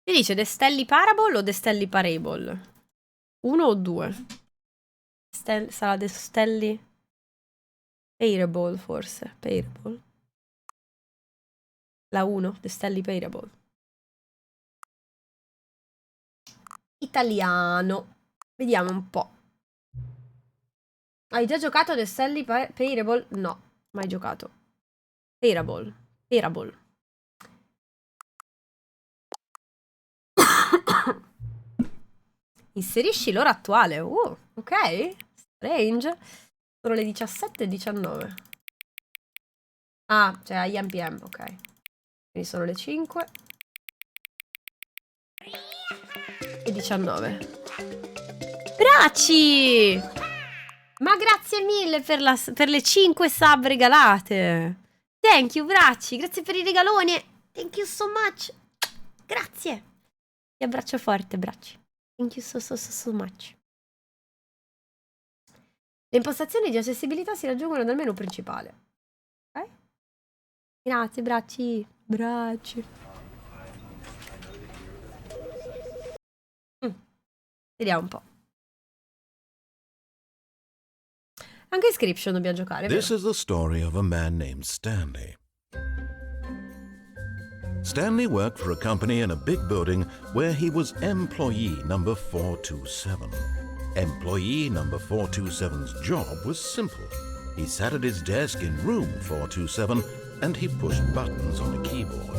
Si dice The Stanley Parable o The Stanley Parable? 1 o 2? Sarà The Stanley Parable, forse. Parable. La 1, The Stanley Parable. Italiano. Vediamo un po'. Hai già giocato The Stanley Parable? No, mai giocato. Parable. Parable. Inserisci l'ora attuale. Ok. Strange. Sono le 17:19. Ah, cioè IM PM, ok. Quindi sono le 5:19. Bracci! Ma grazie mille per le 5 sub regalate. Thank you, Bracci. Grazie per i regaloni. Thank you so much. Grazie. Ti abbraccio forte, Bracci. Thank you so much. Le impostazioni di accessibilità si raggiungono dal menu principale. Ok? Grazie, Bracci. Bracci. Vediamo un po'. Anche Inscription dobbiamo giocare, vero? This is the story of a man named Stanley. Stanley worked for a company in a big building where he was employee number 427. Employee number 427's job was simple. He sat at his desk in room 427 and he pushed buttons on a keyboard.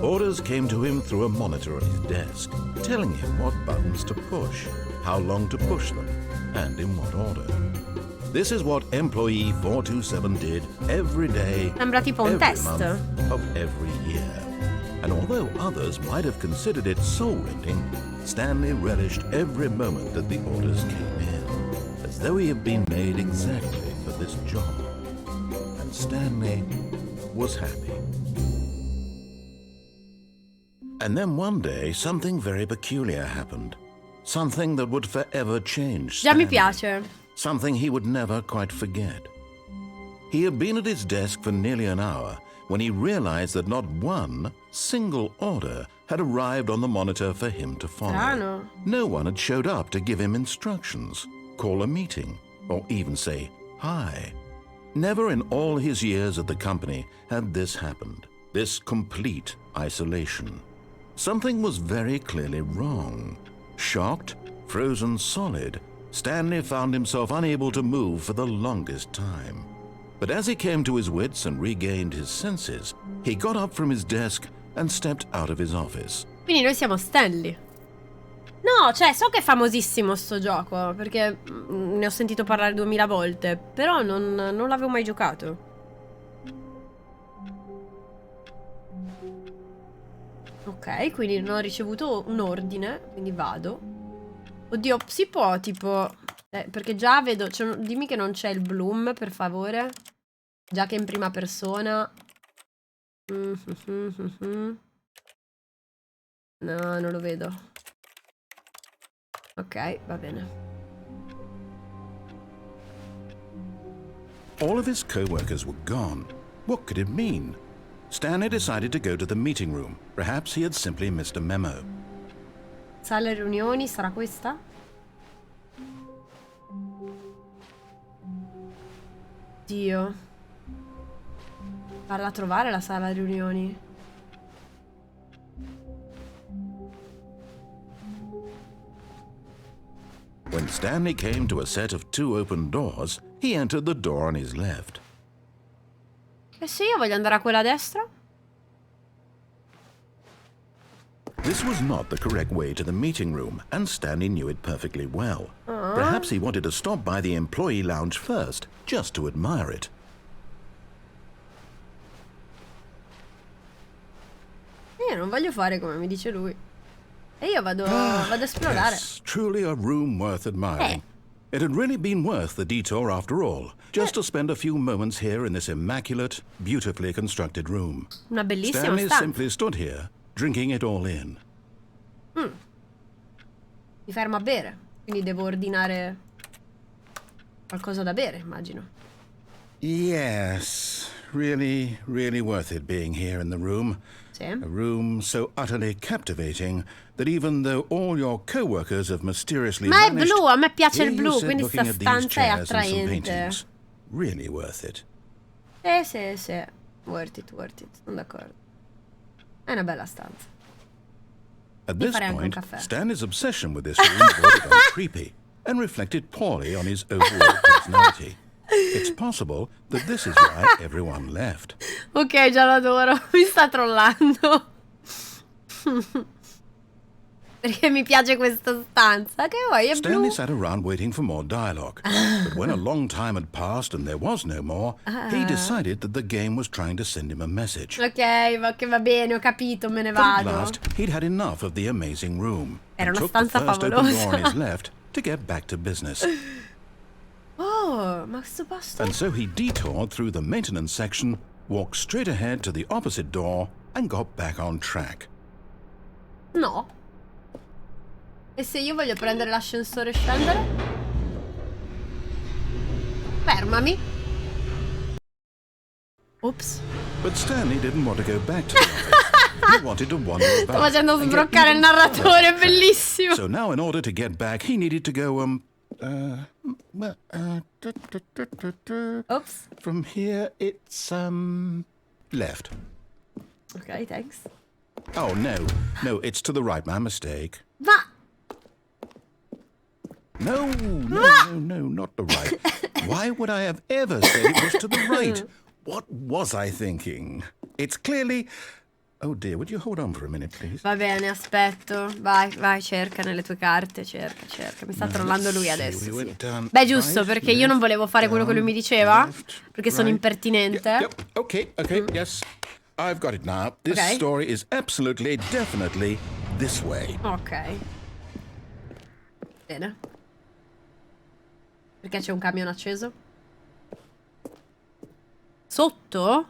Orders came to him through a monitor on his desk, telling him what buttons to push, how long to push them, and in what order. This is what employee 427 did every day, Sembra tipo un every test. month of every year. And although others might have considered it soul-rending, Stanley relished every moment that the orders came in, as though he had been made exactly for this job. And Stanley was happy. And then one day, something very peculiar happened. Something that would forever change Già mi Stanley. piace. Something he would never quite forget. He had been at his desk for nearly an hour when he realized that not one single order had arrived on the monitor for him to follow. Strano. No one had showed up to give him instructions, call a meeting, or even say hi. Never in all his years at the company had this happened, this complete isolation. Something was very clearly wrong. Shocked, frozen solid, Stanley found himself unable to move for the longest time. But as he came to his wits and regained his senses, he got up from his desk and stepped out of his office. Quindi noi siamo Stanley. No, cioè, so che è famosissimo sto gioco, perché ne ho sentito parlare 2000 volte, però non l'avevo mai giocato. Ok, quindi non ho ricevuto un ordine, quindi vado. Oddio, si può tipo... perché già vedo... dimmi che non c'è il bloom, per favore. Già che è in prima persona. No, non lo vedo. Ok, va bene. All of his co-workers were gone. What could it mean? Stanley decided to go to the meeting room. Perhaps he had simply missed a memo. Sala riunioni, sarà questa? Dio. Valla a trovare la sala riunioni. When Stanley came to a set of 2 open doors, he entered the door on his left. E se io voglio andare a quella a destra? This was not the correct way to the meeting room, and Stanley knew it perfectly well. Perhaps he wanted to stop by the employee lounge first, just to admire it. Io non voglio fare come mi dice lui. E io vado a esplorare. Yes, truly a room worth admiring. It had really been worth the detour after all, just to spend a few moments here in this immaculate, beautifully constructed room. Una bellissima Stanley stanza. simply stood here, drinking it all in. Mi fermo a bere. Quindi devo ordinare qualcosa da bere, immagino. Yes, really, really worth it being here in the room. Sì. Sì. A room so utterly captivating that even though all your co-workers have mysteriously Ma è vanished, blu, a me piace here il you blu, sit quindi looking sta at these stanza è chairs and some attraente. paintings. Really worth it. Sì. Worth it. Sono d'accordo. È una bella stanza. At Mi this farei anche un point, caffè. Stanley's obsession with this room bordered on creepy and reflected poorly on his overall personality. It's possible that this is why everyone left. Ok, già l'adoro. Mi sta trollando. Perché mi piace questa stanza. Che vuoi, è Stanley blu. sat around waiting for more dialogue, but when a long time had passed and there was no more, he decided that the game was trying to send him a message. Ok, va bene, ho capito, me ne But at vado. last, he'd had enough of the amazing room Era and una took the stanza first open door on his favolosa. left to get back to business. Oh, ma questo posto... And so he detoured through the maintenance section, walked straight ahead to the opposite door, and got back on track. No. E se io voglio prendere l'ascensore e scendere? Fermami. Ops. But Stanley didn't want to go back to the office. He wanted to wander about. Sto facendo and get sbroccare il even narratore, è further. bellissimo. So now in order to get back, he needed to go, Ops. from here it's, left. Ok, thanks. Oh, no, it's to the right, my mistake. Ma... No, not the right. Why would I have ever said it was to the right? What was I thinking? It's clearly... Oh dear, would you hold on for a minute, please? Va bene, aspetto. Vai, cerca nelle tue carte, cerca. Mi sta trollando lui adesso, sì. Beh, giusto, perché io non volevo fare quello che lui mi diceva, perché sono impertinente. Yep. Okay, yes. I've got it now. This Okay. story is absolutely, definitely this way. Ok. Bene. Perché c'è un camion acceso? Sotto?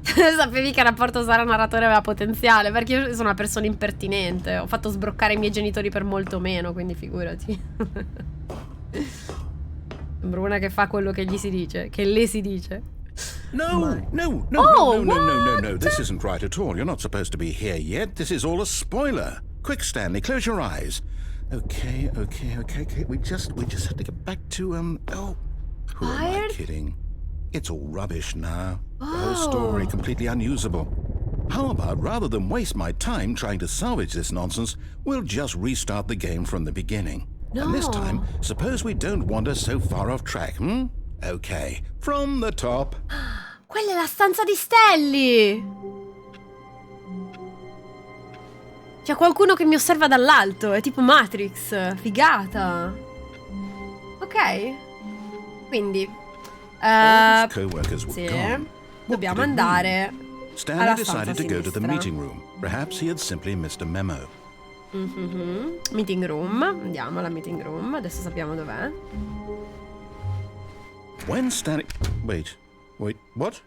Sapevi che il rapporto Sara-narratore aveva potenziale? Perché io sono una persona impertinente. Ho fatto sbroccare i miei genitori per molto meno, quindi figurati. Sembro una che fa quello che gli si dice, che le si dice. No. This isn't right at all. You're not supposed to be here yet. This is all a spoiler. Quick, Stanley, close your eyes. Okay. We just have to get back to, oh, who am I Fired? kidding? It's all rubbish now. The whole story completely unusable. How about, rather than waste my time trying to salvage this nonsense, we'll just restart the game from the beginning. And this No. time, suppose we don't wander so far off track, Okay, from the top. Quella è la stanza di Stanley! C'è qualcuno che mi osserva dall'alto, è tipo Matrix, figata. Ok. Quindi All his co-workers were sì, gone. What dobbiamo could it mean? andare Stanley alla stanza decided to go to the sinistra. meeting room. Perhaps he had simply missed a memo. Meeting room, andiamo alla meeting room, adesso sappiamo dov'è. When Stanley... Wait, what?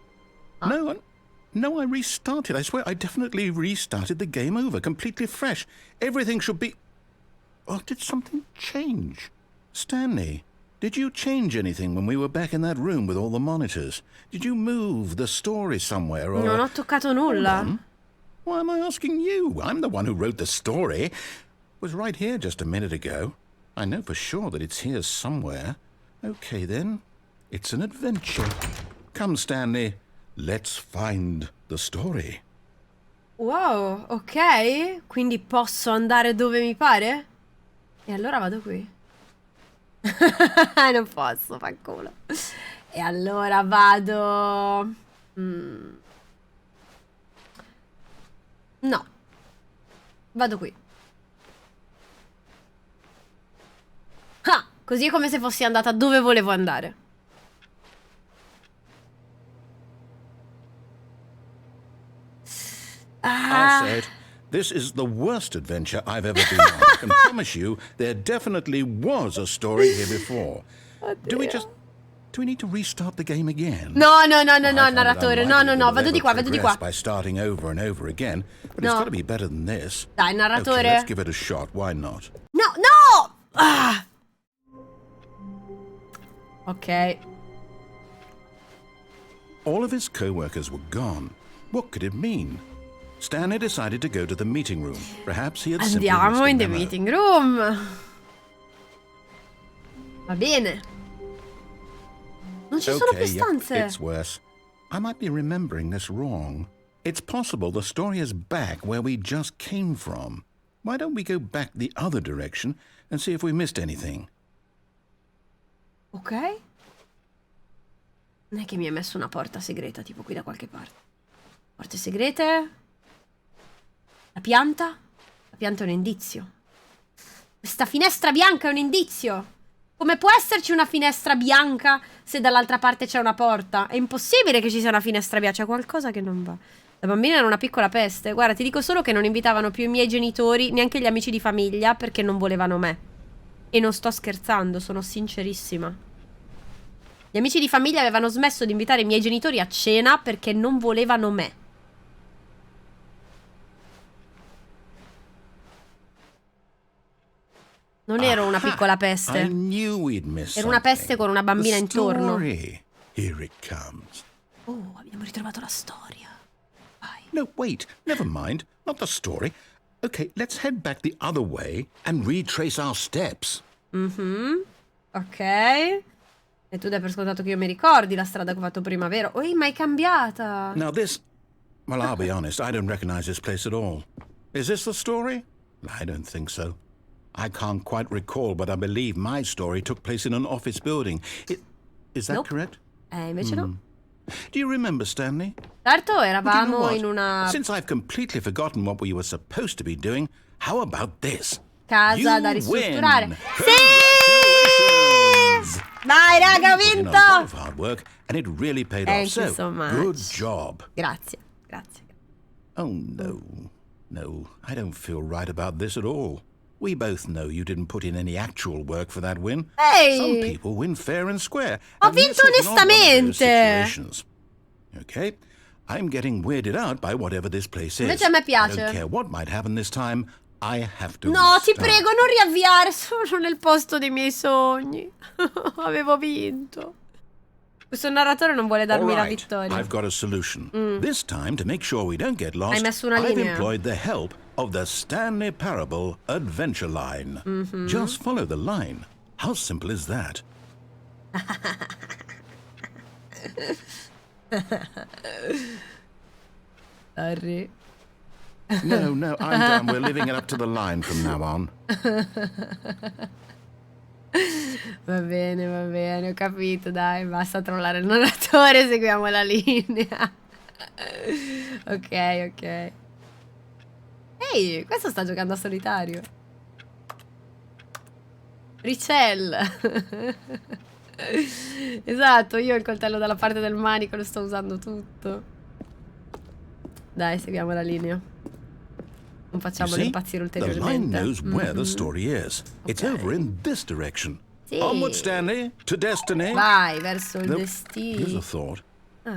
No, I restarted. I swear, I definitely restarted the game over, completely fresh. Everything should be... Oh, did something change? Stanley, did you change anything when we were back in that room with all the monitors? Did you move the story somewhere, or... Non ho toccato nulla. Why am I asking you? I'm the one who wrote the story. It was right here just a minute ago. I know for sure that it's here somewhere. Okay, then. It's an adventure. Come, Stanley. Let's find the story. Wow, ok. Quindi posso andare dove mi pare? E allora vado qui. Non posso, fa culo. E allora vado... No. Vado qui. Ah, così è come se fossi andata dove volevo andare. I'll say it. This is the worst adventure I've ever been on. I can promise you there definitely was a story here before. Do we need to restart the game again? No, I find it narratore, unlikely no, that vado di qua, we'll vado di progress qua. by starting over and over again, but it's No. got to be better than this. Dai, Okay, narratore. let's give it a shot. Why not? No! Ah! Ok. All of his co-workers were gone. What could it mean? Stanley decided to go to the meeting room. Perhaps he had simply missed Andiamo a in the memo. meeting room. Va bene. Non ci sono più stanze. It's worse. I might be remembering this wrong. It's possible the story is back where we just came from. Why don't we go back the other direction and see if we missed anything? Ok. Non è che mi hai messo una porta segreta, tipo qui da qualche parte. Porte segrete. La pianta? La pianta è un indizio. Questa finestra bianca è un indizio. Come può esserci una finestra bianca se dall'altra parte c'è una porta? È impossibile che ci sia una finestra bianca. C'è qualcosa che non va. La bambina era una piccola peste. Guarda, ti dico solo che non invitavano più i miei genitori, neanche gli amici di famiglia, perché non volevano me. E non sto scherzando, sono sincerissima. Gli amici di famiglia avevano smesso di invitare i miei genitori a cena perché non volevano me. Non ero una piccola peste. Ero una peste con una bambina intorno. Here it comes. Oh, abbiamo ritrovato la storia. Vai. No, wait. Never mind. Not the story. Okay, let's head back the other way and retrace our steps. Ok. E tu dai per scontato che io mi ricordi la strada che ho fatto prima, vero? Oh, ma è cambiata. Now this... Well, I'll be honest. I don't recognize this place at all. Is this the story? I don't think so. I can't quite recall, but I believe my story took place in an office building. Is that correct? Invece no. Do you remember, Stanley? Certo, Well, do you know eravamo what? in una Since I've completely forgotten what we were supposed to be doing, how about this? casa da You ristrutturare. win. Sì! Dai, raga, ho You put in a lot vinto! of hard work, and it really paid Thank off. you so much. Good job. Grazie, grazie. Oh, no. No, I don't feel right about this at all. We both know you didn't put in any actual work for that win. Ehi! Some people win fair and square. Ho and this vinto was not one of those onestamente. situations. Okay? I'm getting weirded out by whatever this place is. Invece a me I piace. don't care what might happen this time. I have to No, ti restart. prego, non riavviare, sono nel posto dei miei sogni. Avevo vinto. Questo narratore non vuole All darmi la right, vittoria. I've got a solution. This time, to make sure we don't get lost, Hai messo una I've linea. employed the help of the Stanley Parable Adventure Line. Just follow the line. How simple is that? Sorry. No, I'm done. We're living it up to the line from now on. Va bene, ho capito, dai, basta trollare il narratore, seguiamo la linea. Ok. Ehi, questo sta giocando a solitario. Richelle. Esatto, io ho il coltello dalla parte del manico, lo sto usando tutto. Dai, seguiamo la linea. Non You facciamolo see, impazzire the line ulteriormente. knows where the story is. It's Okay. over in this direction. Sì. Onward, Stanley, to destiny. Vai verso il Nope. Here's destino. a thought.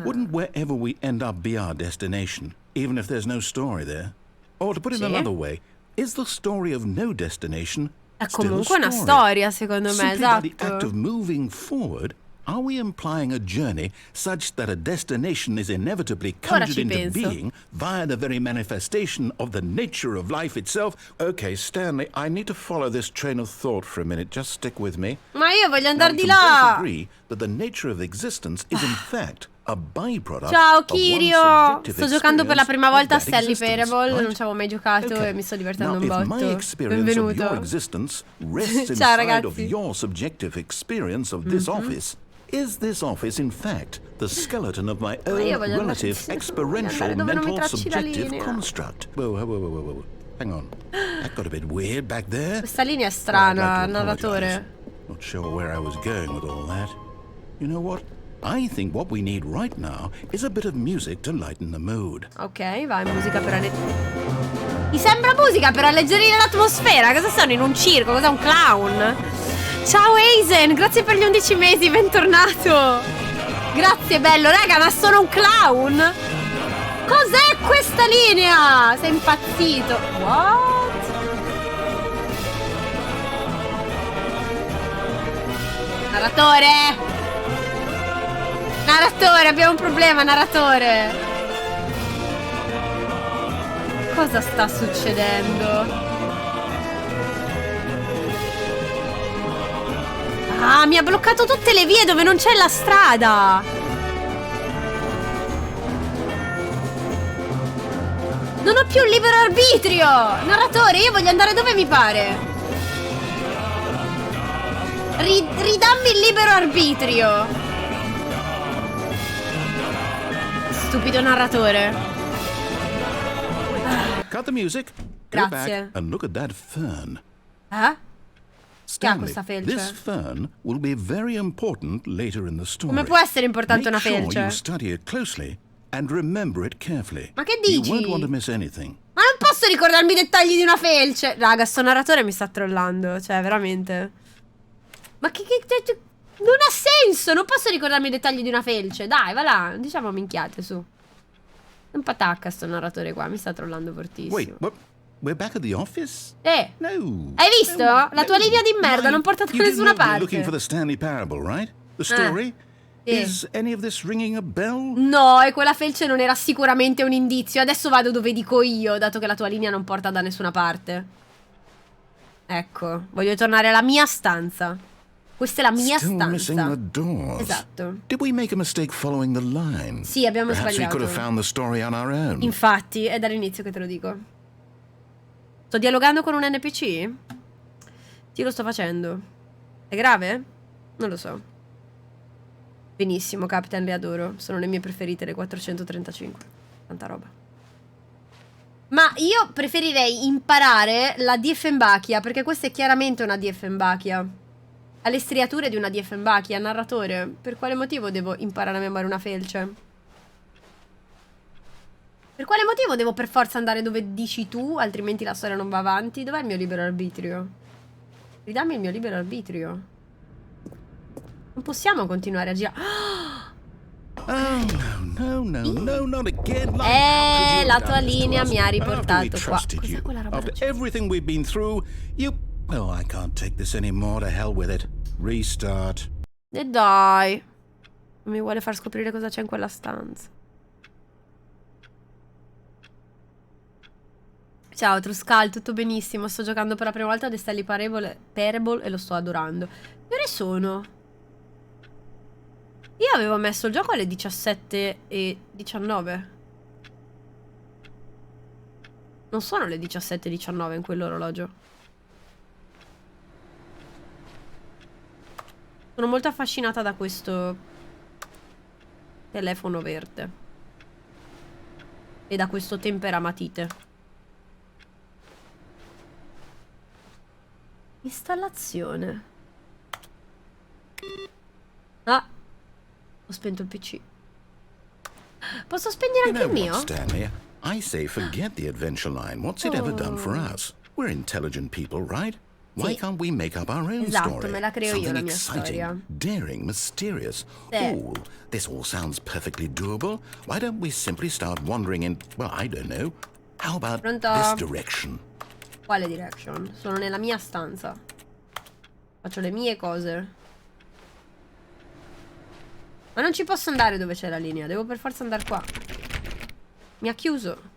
Wouldn't wherever we end up be our destination, even if there's no story there? Or to put it Sì. another way, is the story of no destination È still a comunque una story? storia, secondo me, Simply by the act esatto. of moving forward, are we implying a journey such that a destination is inevitably Ora conjured ci into penso. being via the very manifestation of the nature of life itself? Okay, Stanley, I need to follow this train of thought for a minute. Just stick with me. Ma io voglio Now, andare we di can both là. agree that the nature of existence is in fact a byproduct Ciao of one's Kirio. subjective Sto giocando per la prima experience volta a of that Stanley existence, Parable. right? Non ci avevo mai giocato Okay. e mi sto divertendo Now, un if my botto. experience of your Benvenuto. existence rests Ciao, inside of ragazzi. your subjective experience of this office, is this office in fact the skeleton of my own io voglio relative andare experiential dove non mi mental tracci la subjective linea. construct? Whoa. Hang on. That got a bit weird back there. Questa linea è Well, I'd strana, like to narratore. apologize. Not sure where I was going with all that. You know what? I think what we need right now is a bit of music to lighten the mood. Ok, vai, musica per Mi sembra musica per alleggerire l'atmosfera. Cosa stanno in un circo? Cos'è un clown? Ciao Aizen, grazie per gli 11 mesi, bentornato. Grazie bello, raga, ma sono un clown? Cos'è questa linea? Sei impazzito. What? Narratore. Narratore, abbiamo un problema, narratore. Cosa sta succedendo? Ah, mi ha bloccato tutte le vie dove non c'è la strada. Non ho più libero arbitrio. Narratore, io voglio andare dove mi pare. Ridammi il libero arbitrio. Stupido narratore. Cut the music. Go Grazie. back and look at that fern. Eh? Stanley, questa felce? this fern will be very important later in the story. Come può essere importante una Make sure felce? you study it closely and remember it carefully. Ma che dici? You won't want to miss anything. Ma non posso ricordarmi i dettagli di una felce. Raga, sto narratore mi sta trollando. Cioè, veramente. Ma che non ha senso. Non posso ricordarmi i dettagli di una felce. Dai, va là. Diciamo minchiate, su. Un patacca sto narratore qua. Mi sta trollando fortissimo. Wait, what? We're back at the office? No. No. Hai visto? La tua linea di merda non porta da You nessuna didn't know we were parte. looking for the Stanley Parable, right? The story? Sì. Is any of this ringing a bell? No, e quella felce non era sicuramente un indizio. Adesso vado dove dico io, dato che la tua linea non porta da nessuna parte. Ecco, voglio tornare alla mia stanza. Questa è la mia Still missing stanza. the doors. Esatto. Did we make a mistake following the line? Sì, abbiamo Perhaps we could have sbagliato. found the story on our own. Infatti, è dall'inizio che te lo dico. Sto dialogando con un NPC? Sì, lo sto facendo. È grave? Non lo so. Benissimo, Captain, le adoro. Sono le mie preferite, le 435. Tanta roba. Ma io preferirei imparare la Dieffenbachia, perché questa è chiaramente una Dieffenbachia. Ha le striature di una Dieffenbachia, narratore. Per quale motivo devo imparare a memoria una felce? Per quale motivo devo per forza andare dove dici tu, altrimenti la storia non va avanti? Dov'è il mio libero arbitrio? Ridammi il mio libero arbitrio. Non possiamo continuare a girare. Oh, no, not again. How could you La have tua done this to linea us? mi ha After we riportato qua. trusted Cos'è you, quella roba? after everything we've been through, you... Oh, I can't take this anymore. To hell with it. Restart. E dai. Non mi vuole far scoprire cosa c'è in quella stanza. Ciao Truscal, tutto benissimo. Sto giocando per la prima volta a Stanley Parable e lo sto adorando. Che ore sono? Io avevo messo il gioco alle 17:19. Non sono le 17:19 in quell'orologio. Sono molto affascinata da questo telefono verde. E da questo temperamatite. Installazione. Ah, ho spento il PC. Posso spegnere You anche know il mio? what, Stanley? I say forget the adventure line. What's it ever done for us? We're intelligent people, right? Why Sì. can't we make up our own Esatto, story? me la creo io Something la mia exciting, storia. daring, mysterious. Sì. Oh, this all sounds perfectly doable. Why don't we simply start wandering in, well, I don't know. How about Pronto? this direction? Quale direction? Sono nella mia stanza. Faccio le mie cose. Ma non ci posso andare dove c'è la linea. Devo per forza andare qua. Mi ha chiuso.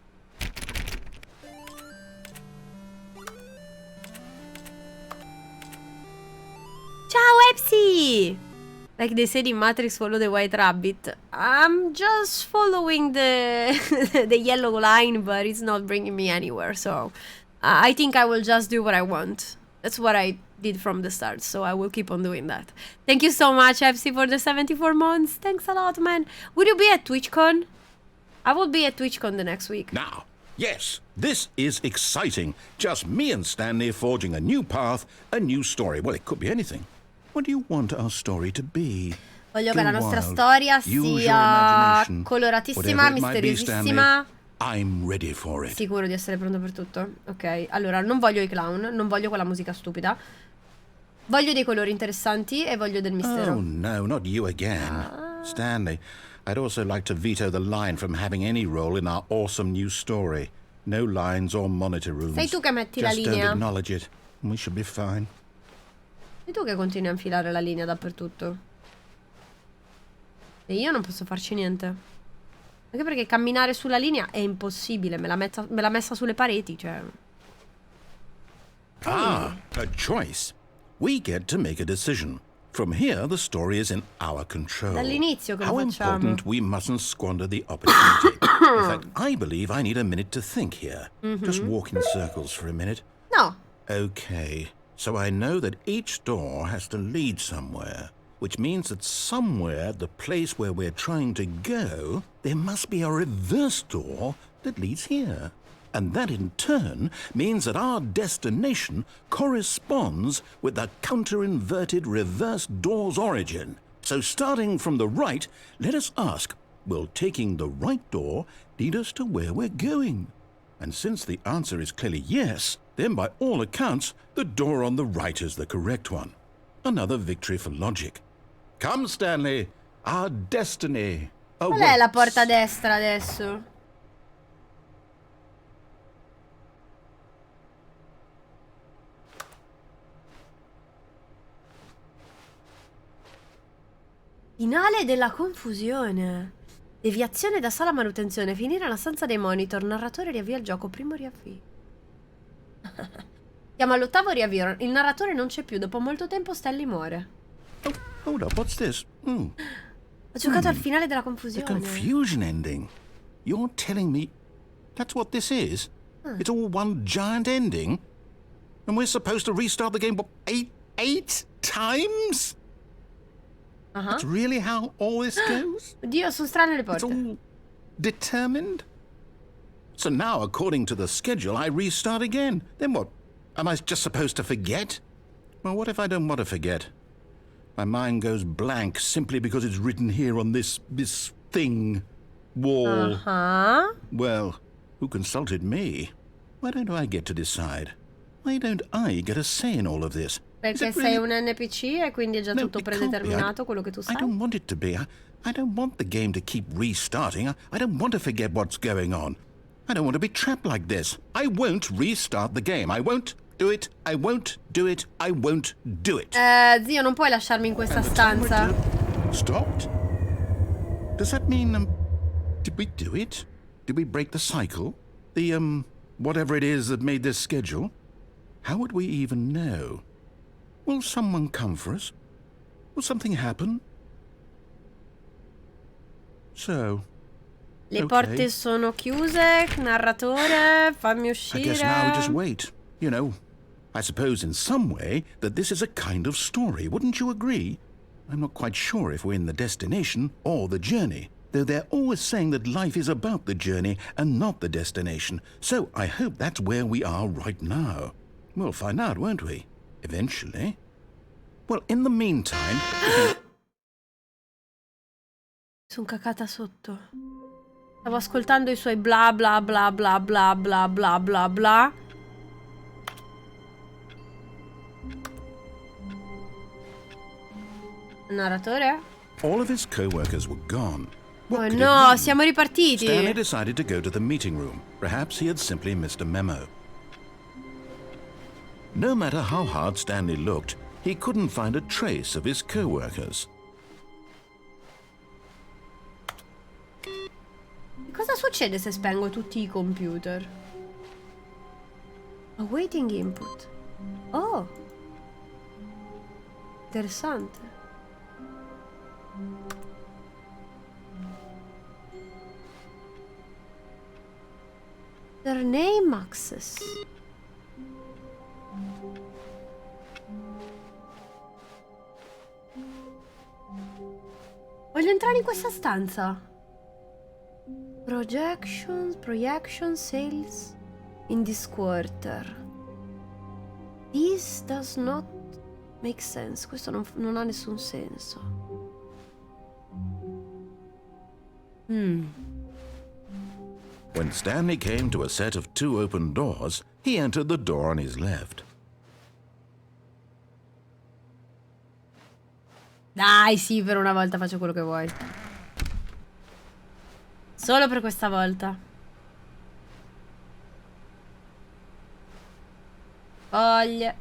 Ciao Epsi! Like they said in Matrix, follow the white rabbit. I'm just following the the yellow line, but it's not bringing me anywhere. So I think I will just do what I want. That's what I did from the start, so I will keep on doing that. Thank you so much, Epsi, for the 74 months. Thanks a lot, man. Will you be at TwitchCon? I will be at TwitchCon the next week. Now, yes, this is exciting. Just me and Stanley forging a new path, a new story. Well, it could be anything. What do you want our story to be? Voglio che la Go nostra wild. storia Use your sia imagination. coloratissima, Whatever it might be, misteriosissima. Stanley, I'm ready for it. Sicuro di essere pronto per tutto? Ok, allora non voglio i clown, non voglio quella musica stupida. Voglio dei colori interessanti e voglio del mistero. Oh, no, not you again. Stanley, I'd also like to veto the line from having any role in our awesome new story. No lines or monitor rooms. Sei tu che metti la Just don't linea. acknowledge it. We should be fine. Sei tu che continui a infilare la linea dappertutto. E io non posso farci niente. Anche perché camminare sulla linea è impossibile. Me l'ha messa sulle pareti, cioè. Ah, a choice. We get to make a decision. From here, the story is in our control. Dall'inizio che lo How facciamo. important we mustn't squander the opportunity. In fact, I believe I need a minute to think here. Just walk in circles for a minute. No. Okay, so I know that each door has to lead somewhere, which means that somewhere at the place where we're trying to go, there must be a reverse door that leads here. And that in turn means that our destination corresponds with the counter-inverted reverse door's origin. So starting from the right, let us ask, will taking the right door lead us to where we're going? And since the answer is clearly yes, then by all accounts, the door on the right is the correct one. Another victory for logic. Come, Stanley, our destiny Qual è la porta a destra adesso? Finale della confusione. Deviazione da sala manutenzione. Finire nella stanza dei monitor. Narratore riavvia il gioco. Primo riavvio. Siamo all'8º riavvio. Il narratore non c'è più. Dopo molto tempo Stanley muore. Oh, hold up, what's this? Ho giocato al finale della The confusione. confusion ending. You're telling me that's what this is? It's all one giant ending? And we're supposed to restart the game, what, eight times? That's really how all this goes? Oddio, sono strane le It's porte. all determined? So now, according to the schedule, I restart again. Then what? Am I just supposed to forget? Well, what if I don't want to forget? My mind goes blank simply because it's written here on this thing. Wall. Well, who consulted me? Why don't I get to decide? Why don't I get a say in all of this? Perché sei un NPC e quindi è già tutto it can't be. predeterminato quello che tu I sai. don't want it to be. I don't want the game to keep restarting. I don't want to forget what's going on. I don't want to be trapped like this. I won't restart the game. I won't do it. I won't do it. I won't do it. Zio, non puoi lasciarmi in questa And the timer stanza. stopped? Does that mean, did we do it? Did we break the cycle? The, whatever it is that made this schedule? How would we even know? Will someone come for us? Will something happen? So, Le okay. porte sono chiuse. Narratore, fammi I guess now we just uscire. wait. You know, I suppose in some way that this is a kind of story, wouldn't you agree? I'm not quite sure if we're in the destination or the journey, though they're always saying that life is about the journey and not the destination. So I hope that's where we are right now. We'll find out, won't we? Eventually. Well, in the meantime... Sono cacata sotto. Stavo ascoltando i suoi bla bla bla bla bla bla bla bla bla. Narratore? All of his co-workers were gone. What Oh could it no, mean? siamo ripartiti. Stanley decided to go to the meeting room. Perhaps he had simply missed a memo. No matter how hard Stanley looked, he couldn't find a trace of his co-workers. Cosa succede se spengo tutti i computer? Awaiting input. Oh. Interessante. Their name access. Voglio entrare in questa stanza. Projection sales in this quarter. This does not make sense. Questo non ha nessun senso. When Stanley came to a set of 2 open doors, he entered the door on his left. Dai, sì, per una volta faccio quello che vuoi. Solo per questa volta. Foglie,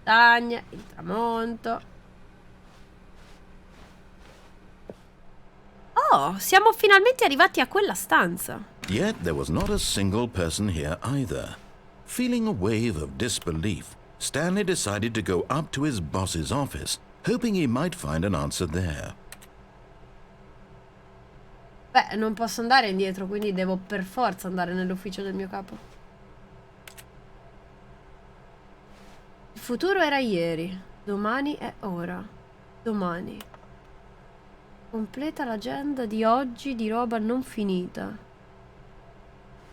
montagne, il tramonto. Oh, siamo finalmente arrivati a quella stanza. Yet there was not a single person here either. Feeling a wave of disbelief, Stanley decided to go up to his boss's office, hoping he might find an answer there. Beh, non posso andare indietro, quindi devo per forza andare nell'ufficio del mio capo. Il futuro era ieri, domani è ora. Domani. Completa l'agenda di oggi di roba non finita.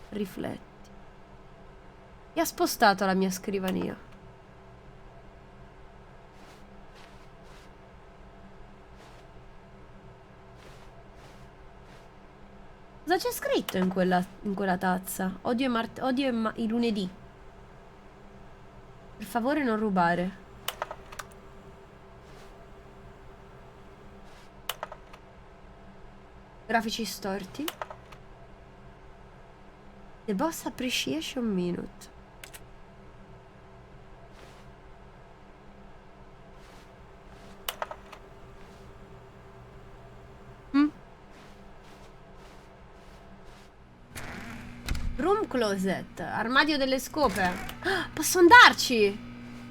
Rifletti. Chi ha spostato la mia scrivania? Cosa c'è scritto in quella tazza? Odio i lunedì. Per favore non rubare. Grafici storti. The Boss Appreciation Minute. Room closet. Armadio delle scope. Ah, posso andarci!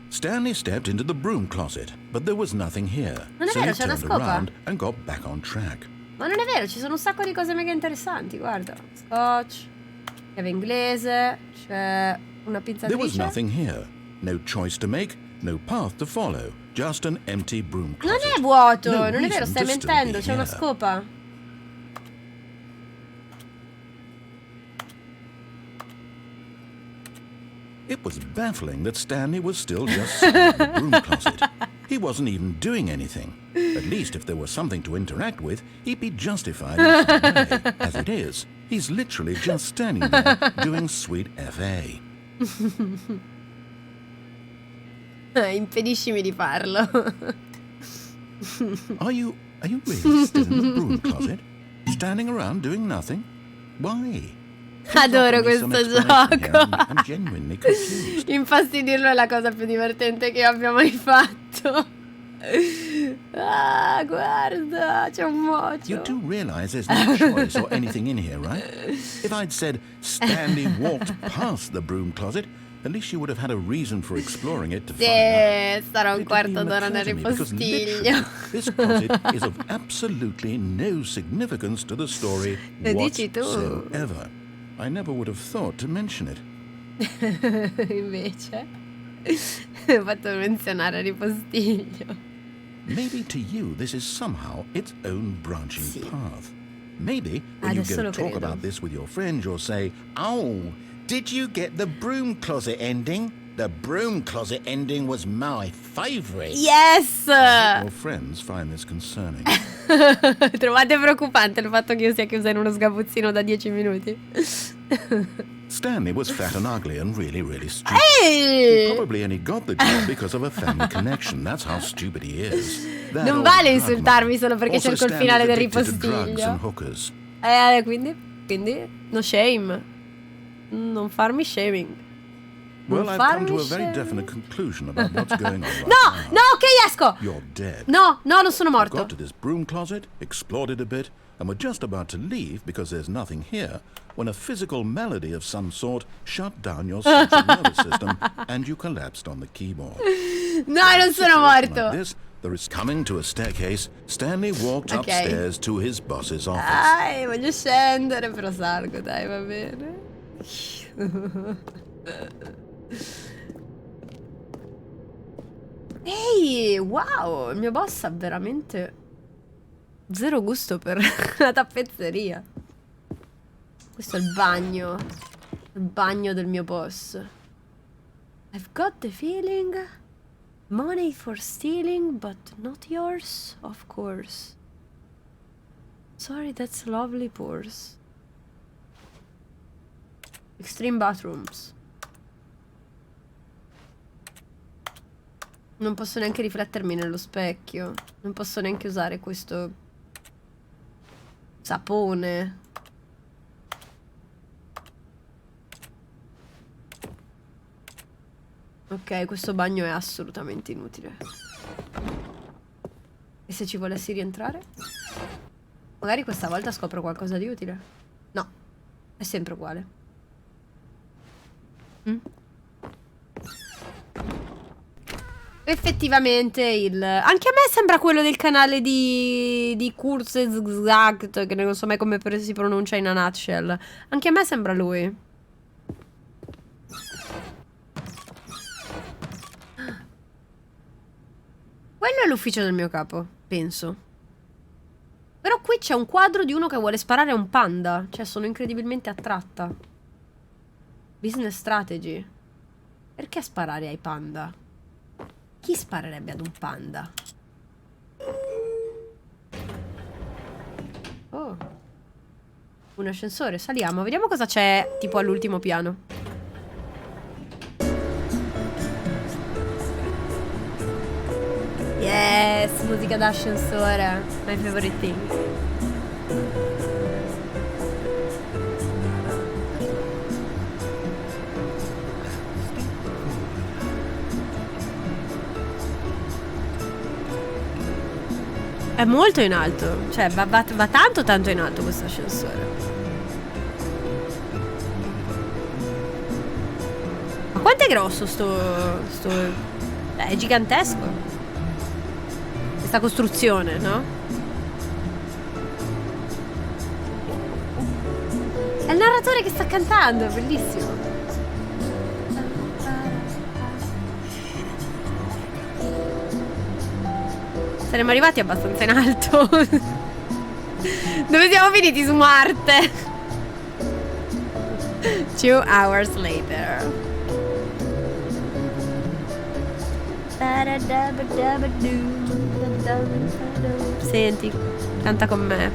Stanley stepped into the broom closet, but there was nothing here. Non è So vero, he c'è una turned scopa. around and got back on track. Ma non è vero, ci sono un sacco di cose mega interessanti, guarda. Scotch, chiave inglese, c'è una There was pizzatrice. nothing here. No choice to make, no path to follow. Just an empty broom Non closet. è vuoto, No non è vero, reason stai to still mentendo, be c'è una here. scopa. It was baffling that Stanley was still just sitting in the broom closet. He wasn't even doing anything. At least if there was something to interact with, he'd be justified in some way. As it is, he's literally just standing there doing sweet FA. Impediscimi di farlo. Are you really still in the broom closet? Standing around doing nothing? Why? Adoro Please offer me questo some explanation gioco. here. I'm genuinely confused. Infastidirlo è la cosa più divertente che abbia mai fatto. Ah, guarda, c'è un You mocio. do realize there's no choice or anything in here, right? If I'd said Stanley walked past the broom closet, at least you would have had a reason for exploring it to find out. Sì, starò un It quarto didn't d'ora even nel occur to me, because ripostiglio. literally, this closet is of absolutely no significance to the story Lo dici tu. whatsoever. I never would have thought to mention it. Invece ho fatto menzionare il ripostiglio. Maybe to you this is somehow its own branching Sì. path. Maybe when you Adesso go lo talk credo. about this with your friends, you'll say, "Oh, did you get the broom closet ending? The broom closet ending was my favorite." Yes! Your friends find this concerning. Trovate preoccupante il fatto che io sia chiusa in uno sgabuzzino da 10 minuti? Stanley was fat and ugly and really, really stupid. He Ehi! probably only got the job because of a family connection. That's how stupid he is. That Non old vale drug insultarmi man. solo perché Also, cerco il Stanley's finale del addicted to drugs ripostiglio. and hookers. Quindi, no shame. Non farmi shaming. Well, Non I've come farmi to a very shaming. definite conclusion about what's going on right No, now. no, che esco! You're dead. No, non sono You morto. got to this broom closet, explored it a bit, and were just about to leave because there's nothing here when a physical malady of some sort shut down your central nervous system and you collapsed on the keyboard. No, non sono Situation morto. Like this, there is coming to a staircase. Stanley walked Okay. upstairs to his boss's office. Dai, voglio scendere, però salgo, dai, va bene. Ehi, wow, il mio boss ha veramente zero gusto per la tappezzeria. Questo è il bagno del mio boss. I've got the feeling money for stealing, but not yours, of course. Sorry, that's lovely purse. Extreme bathrooms. Non posso neanche riflettermi nello specchio. Non posso neanche usare questo sapone. Ok, questo bagno è assolutamente inutile. E se ci volessi rientrare? Magari questa volta scopro qualcosa di utile. No, è sempre uguale. Effettivamente anche a me sembra quello del canale di Kurso Sempione, che non so mai come si pronuncia in a nutshell. Anche a me sembra lui. Quello è l'ufficio del mio capo, penso. Però qui c'è un quadro di uno che vuole sparare a un panda. Cioè, sono incredibilmente attratta. Business strategy. Perché sparare ai panda? Chi sparerebbe ad un panda? Oh. Un ascensore, saliamo. Vediamo cosa c'è tipo all'ultimo piano. Yes, musica d'ascensore. My favorite thing. È molto in alto. Cioè, va tanto in alto questo ascensore. Ma quanto è grosso è gigantesco. Questa costruzione, no? È il narratore che sta cantando, è bellissimo. Saremmo arrivati abbastanza in alto. Dove siamo finiti? Su Marte. 2 hours later. Senti, canta con me.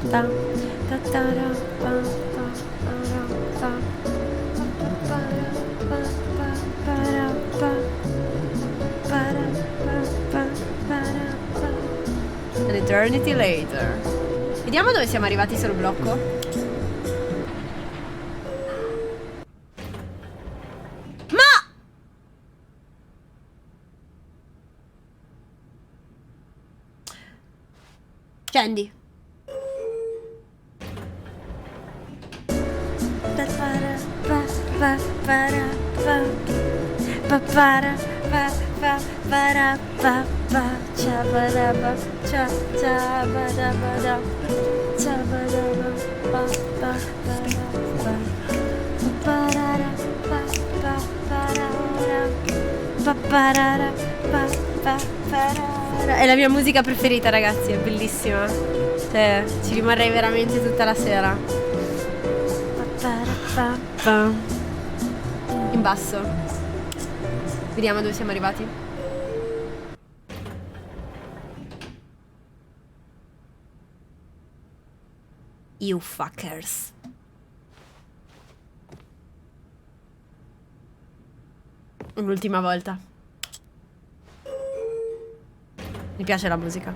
An eternity later. Vediamo dove siamo arrivati sul blocco. Scendi. È la mia musica preferita, ragazzi, è bellissima. Cioè, ci rimarrei veramente tutta la sera. In basso. Vediamo dove siamo arrivati. You fuckers. Un'ultima volta. Mi piace la musica.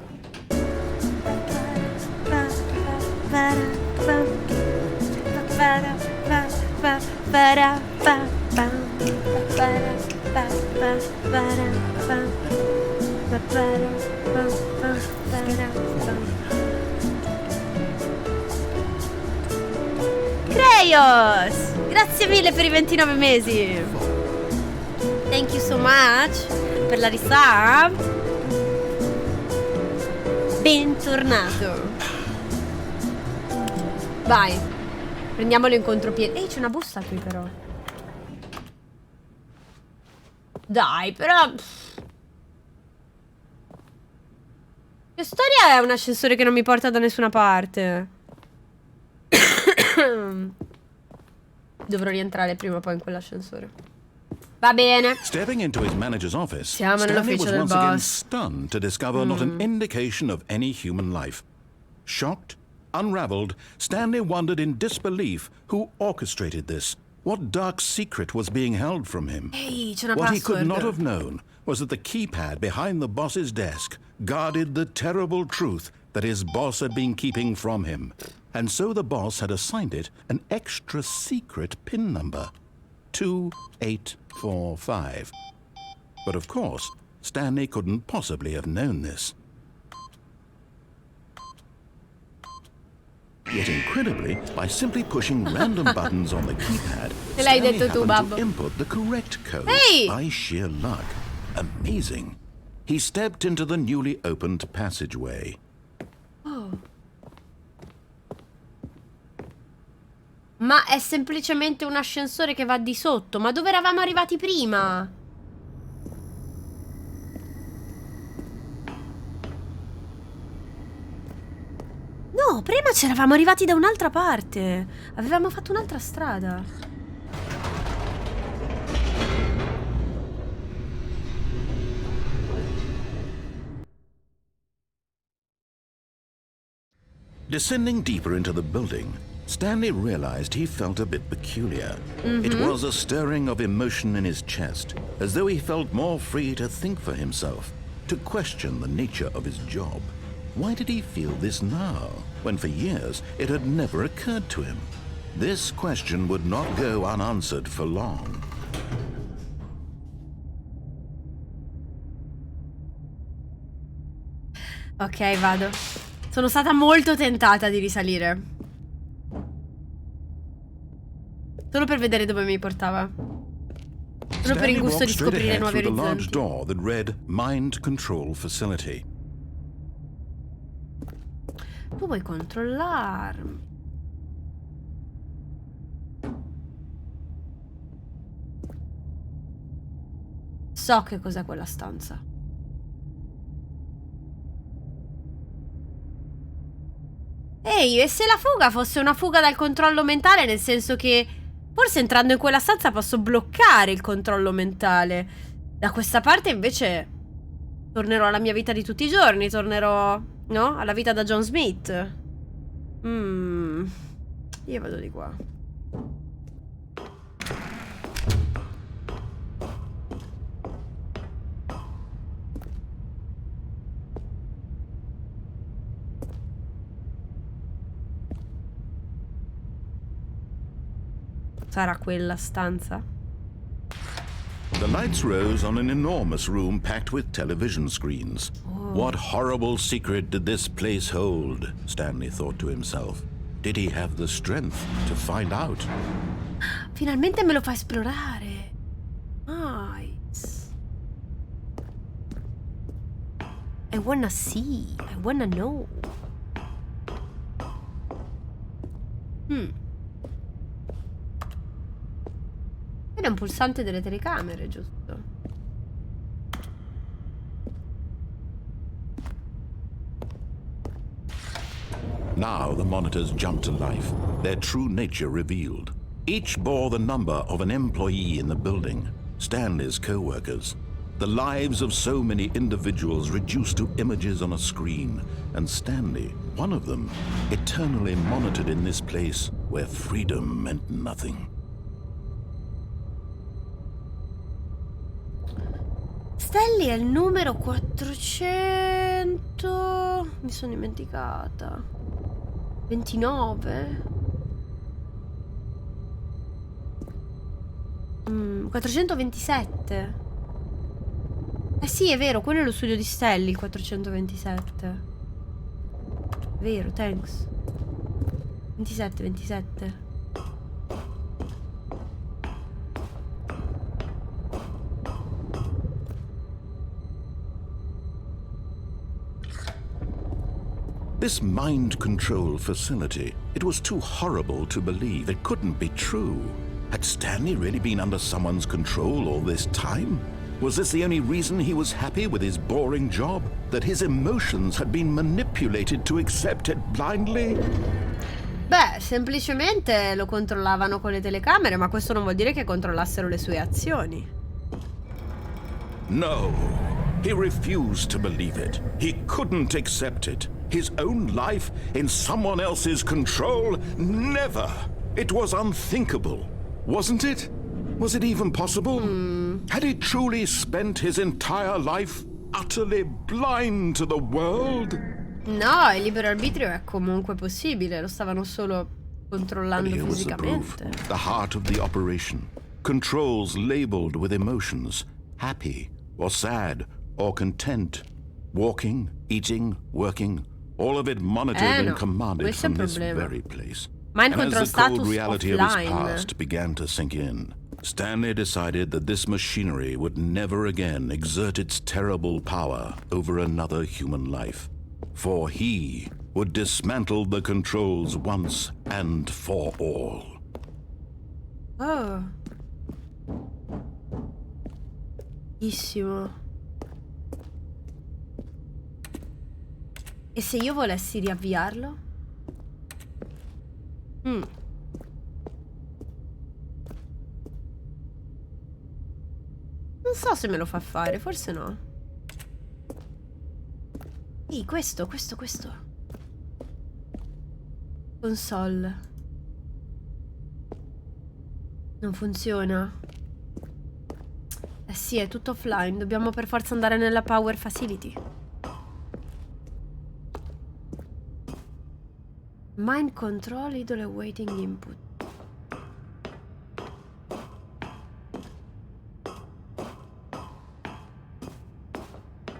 Creyos! Grazie mille per i 29 mesi. Thank you so much per la resub. Bentornato. Vai. Prendiamolo in contropiede. Ehi, c'è una busta qui però. Dai, però. Che storia è un ascensore che non mi porta da nessuna parte? Dovrò rientrare prima o poi in quell'ascensore. Va bene. Stepping into his manager's office, Siamo Stanley nell'ufficio was del once again boss. stunned to discover not an indication of any human life. Shocked, unraveled, Stanley wondered in disbelief who orchestrated this. What dark secret was being held from him? Ehi, c'è una What he could password. not have known was that the keypad behind the boss's desk guarded the terrible truth that his boss had been keeping from him. And so the boss had assigned it an extra secret PIN number. 2845. But of course, Stanley couldn't possibly have known this. Yet incredibly, by simply pushing random buttons on the keypad, Te l'hai Stanley detto tu, happened babbo. to input the correct code Ehi! by sheer luck. Amazing. He stepped into the newly opened passageway. Oh. Ma è semplicemente un ascensore che va di sotto. Ma dove eravamo arrivati prima? No, prima c'eravamo arrivati da un'altra parte. Avevamo fatto un'altra strada. Descending deeper into the building, Stanley realized he felt a bit peculiar. It was a stirring of emotion in his chest, as though he felt more free to think for himself, to question the nature of his job. Why did he feel this now, when for years it had never occurred to him? This question would not go unanswered for long. Ok, vado. Sono stata molto tentata di risalire. Solo per vedere dove mi portava. Solo per il gusto di scoprire nuovi through the large orizzonti. door that read Mind Control Facility. Tu vuoi controllarmi? So che cos'è quella stanza. Ehi, e se la fuga fosse una fuga dal controllo mentale, nel senso che forse entrando in quella stanza posso bloccare il controllo mentale. Da questa parte invece tornerò alla mia vita di tutti i giorni, tornerò, no? Alla vita da John Smith. Io vado di qua. Sarà quella stanza? The lights rose on an enormous room packed with television screens. What horrible secret did this place hold? Stanley thought to himself. Did he have the strength to find out? Finalmente me lo fa esplorare. Nice. I wanna see. I wanna know. Ed è un pulsante delle telecamere, giusto? Now the monitors jumped to life, their true nature revealed. Each bore the number of an employee in the building, Stanley's co-workers. The lives of so many individuals reduced to images on a screen, and Stanley, one of them, eternally monitored in this place where freedom meant nothing. Stanley è il numero 400. Mi sono dimenticata. 29. 427. Eh sì, è vero, quello è lo studio di Stanley, il 427. Vero, thanks. 27. This mind control facility, it was too horrible to believe. It couldn't be true. Had Stanley really been under someone's control all this time? Was this the only reason he was happy with his boring job? That his emotions had been manipulated to accept it blindly? Beh, semplicemente lo controllavano con le telecamere, ma questo non vuol dire che controllassero le sue azioni. No, he refused to believe it. He couldn't accept it. His own life in someone else's control? Never! It was unthinkable, wasn't it? Was it even possible? Had he truly spent his entire life utterly blind to the world? No, il libero arbitrio è comunque possibile, lo stavano solo But controllando here was the proof, fisicamente. the heart of the operation. Controls labeled with emotions, happy or sad or content, walking, eating, working, all of it monitored no, and commanded questo è from un this problema. very place. Mind And as control the cold status reality of his offline. past began to sink in, Stanley decided that this machinery would never again exert its terrible power over another human life, for he would dismantle the controls once and for all. Oh. Bellissimo. E se io volessi riavviarlo? Non so se me lo fa fare, forse no. Sì, questo. Console. Non funziona. Eh sì, è tutto offline. Dobbiamo per forza andare nella Power Facility. Mind control, idle awaiting input.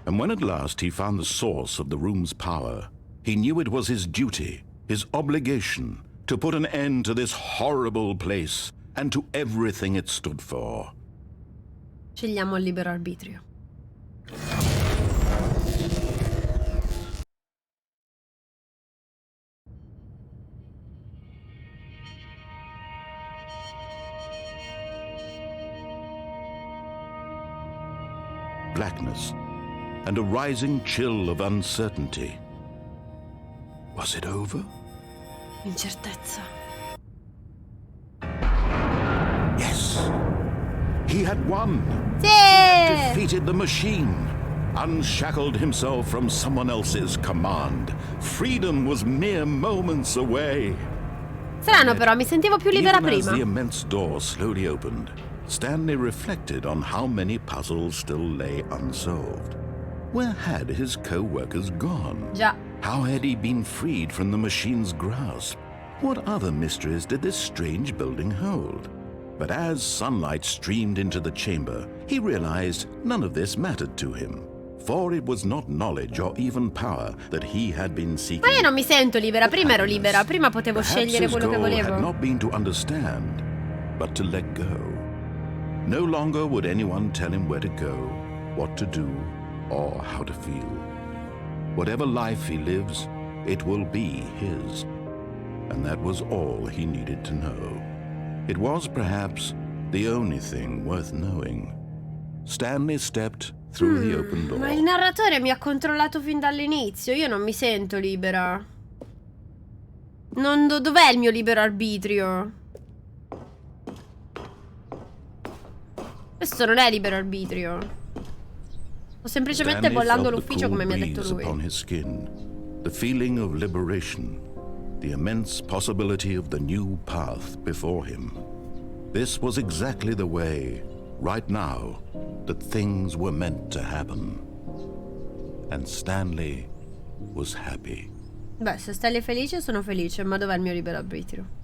And when at last he found the source of the room's power, he knew it was his duty, his obligation, to put an end to this horrible place and to everything it stood for. Scegliamo il libero arbitrio. Blackness and a rising chill of uncertainty. Was it over? Incertezza. Yes! He had won! Sì! Defeated the machine! Unshackled himself from someone else's command. Freedom was mere moments away. Strano però, mi sentivo più libera Even as prima. the immense door slowly opened, Stanley reflected on how many puzzles still lay unsolved. Where had his co-workers gone? Già. How had he been freed from the machine's grasp? What other mysteries did this strange building hold? But as sunlight streamed into the chamber, he realized none of this mattered to him. For it was not knowledge or even power that he had been seeking. Ma io non mi sento libera, prima ero libera, prima potevo Perhaps scegliere his quello che goal had volevo. not been to understand, but to let go. No longer would anyone tell him where to go, what to do, or how to feel. Whatever life he lives, it will be his. And that was all he needed to know. It was perhaps the only thing worth knowing. Stanley stepped through the open door. Ma il narratore mi ha controllato fin dall'inizio, io non mi sento libera. Dov'è il mio libero arbitrio? Questo non è libero arbitrio. Sto semplicemente Stanley bollando felt the l'ufficio cool come mi ha detto breeze lui. upon his skin, the feeling of liberation, the immense possibility of the new path before him. This was exactly the way, right now, that things were meant to happen. And Stanley was happy. Beh, se Stanley è felice, sono felice, ma dov'è il mio libero arbitrio?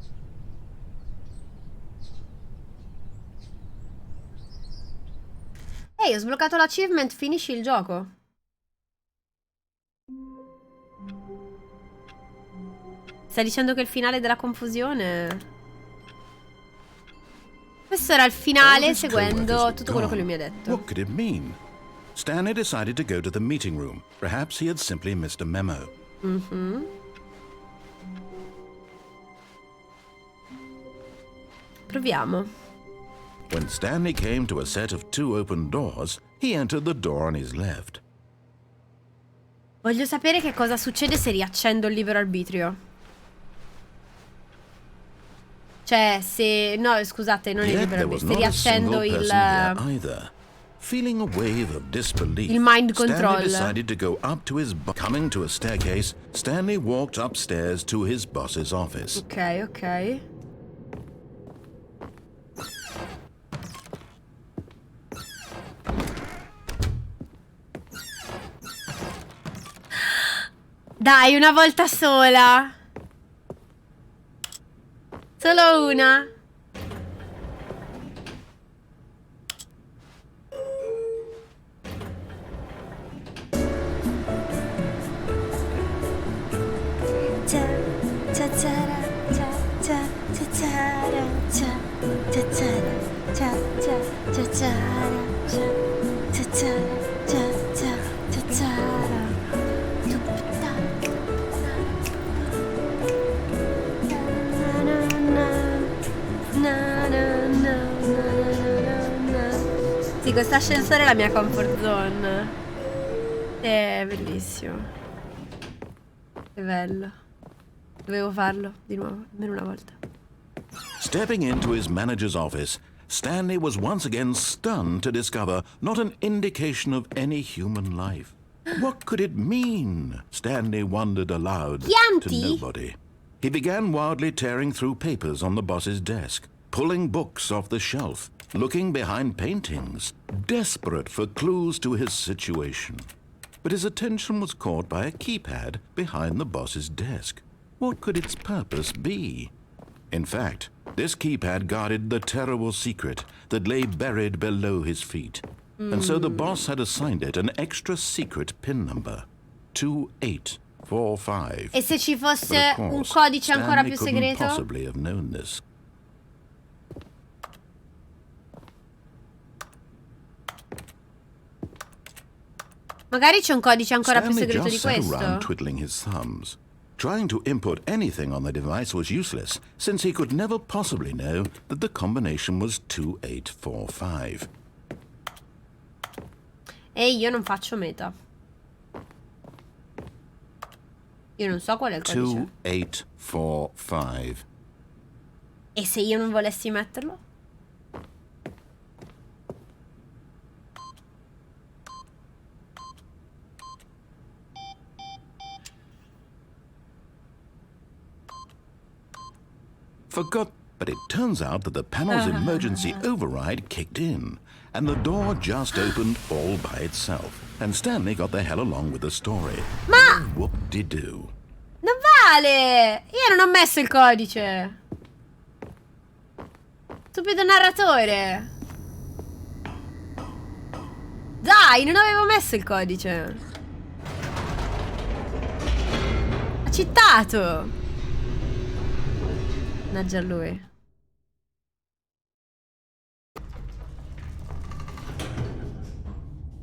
Ehi, ho sbloccato l'achievement, finisci il gioco. Stai dicendo che è il finale della confusione? Questo era il finale His coworkers seguendo were tutto quello che lui mi ha gone. detto. What could it mean? Stanley decided to go to the meeting room. Perhaps he had simply missed a memo. Proviamo. When Stanley came to a set of 2 open doors, he entered the door on his left. Voglio sapere che cosa succede se riaccendo il libero arbitrio. Cioè, se... No, scusate, non il Yet libero there was arbitrio. Se not a single riaccendo person there either. Feeling a wave of disbelief, il mind control. Stanley decided to go up to his coming to a staircase, Stanley walked upstairs to his boss's office. Ok, ok. Dai, una volta sola. Solo una. Sì, questo ascensore è la mia comfort zone. È bellissimo. Che bello. Dovevo farlo di nuovo, almeno una volta. Stepping into his manager's office, Stanley was once again stunned to discover not an indication of any human life. What could it mean? Stanley wondered aloud to nobody. He began wildly tearing through papers on the boss's desk, pulling books off the shelf, looking behind paintings, desperate for clues to his situation. But his attention was caught by a keypad behind the boss's desk. What could its purpose be? In fact, this keypad guarded the terrible secret that lay buried below his feet. And so the boss had assigned it an extra secret PIN number, 2845. E se ci fosse But of un course, codice ancora Stanley più couldn't segreto? possibly have known this. Magari c'è un codice ancora più Stanley segreto di just sat around questo. twiddling his thumbs. Trying to input anything on the device was useless, since he could never possibly know that the combination was 2845. E io non faccio meta. Io non so qual è il codice. 2845. E se io non volessi metterlo? Forgot, but it turns out that the panel's emergency override kicked in, and the door just opened all by itself. And Stanley got the hell along with the story. Ma Whoop-de-doo. non vale! Io non ho messo il codice. Stupido narratore. Dai, non avevo messo il codice. Ha citato. Mannaggia a lui.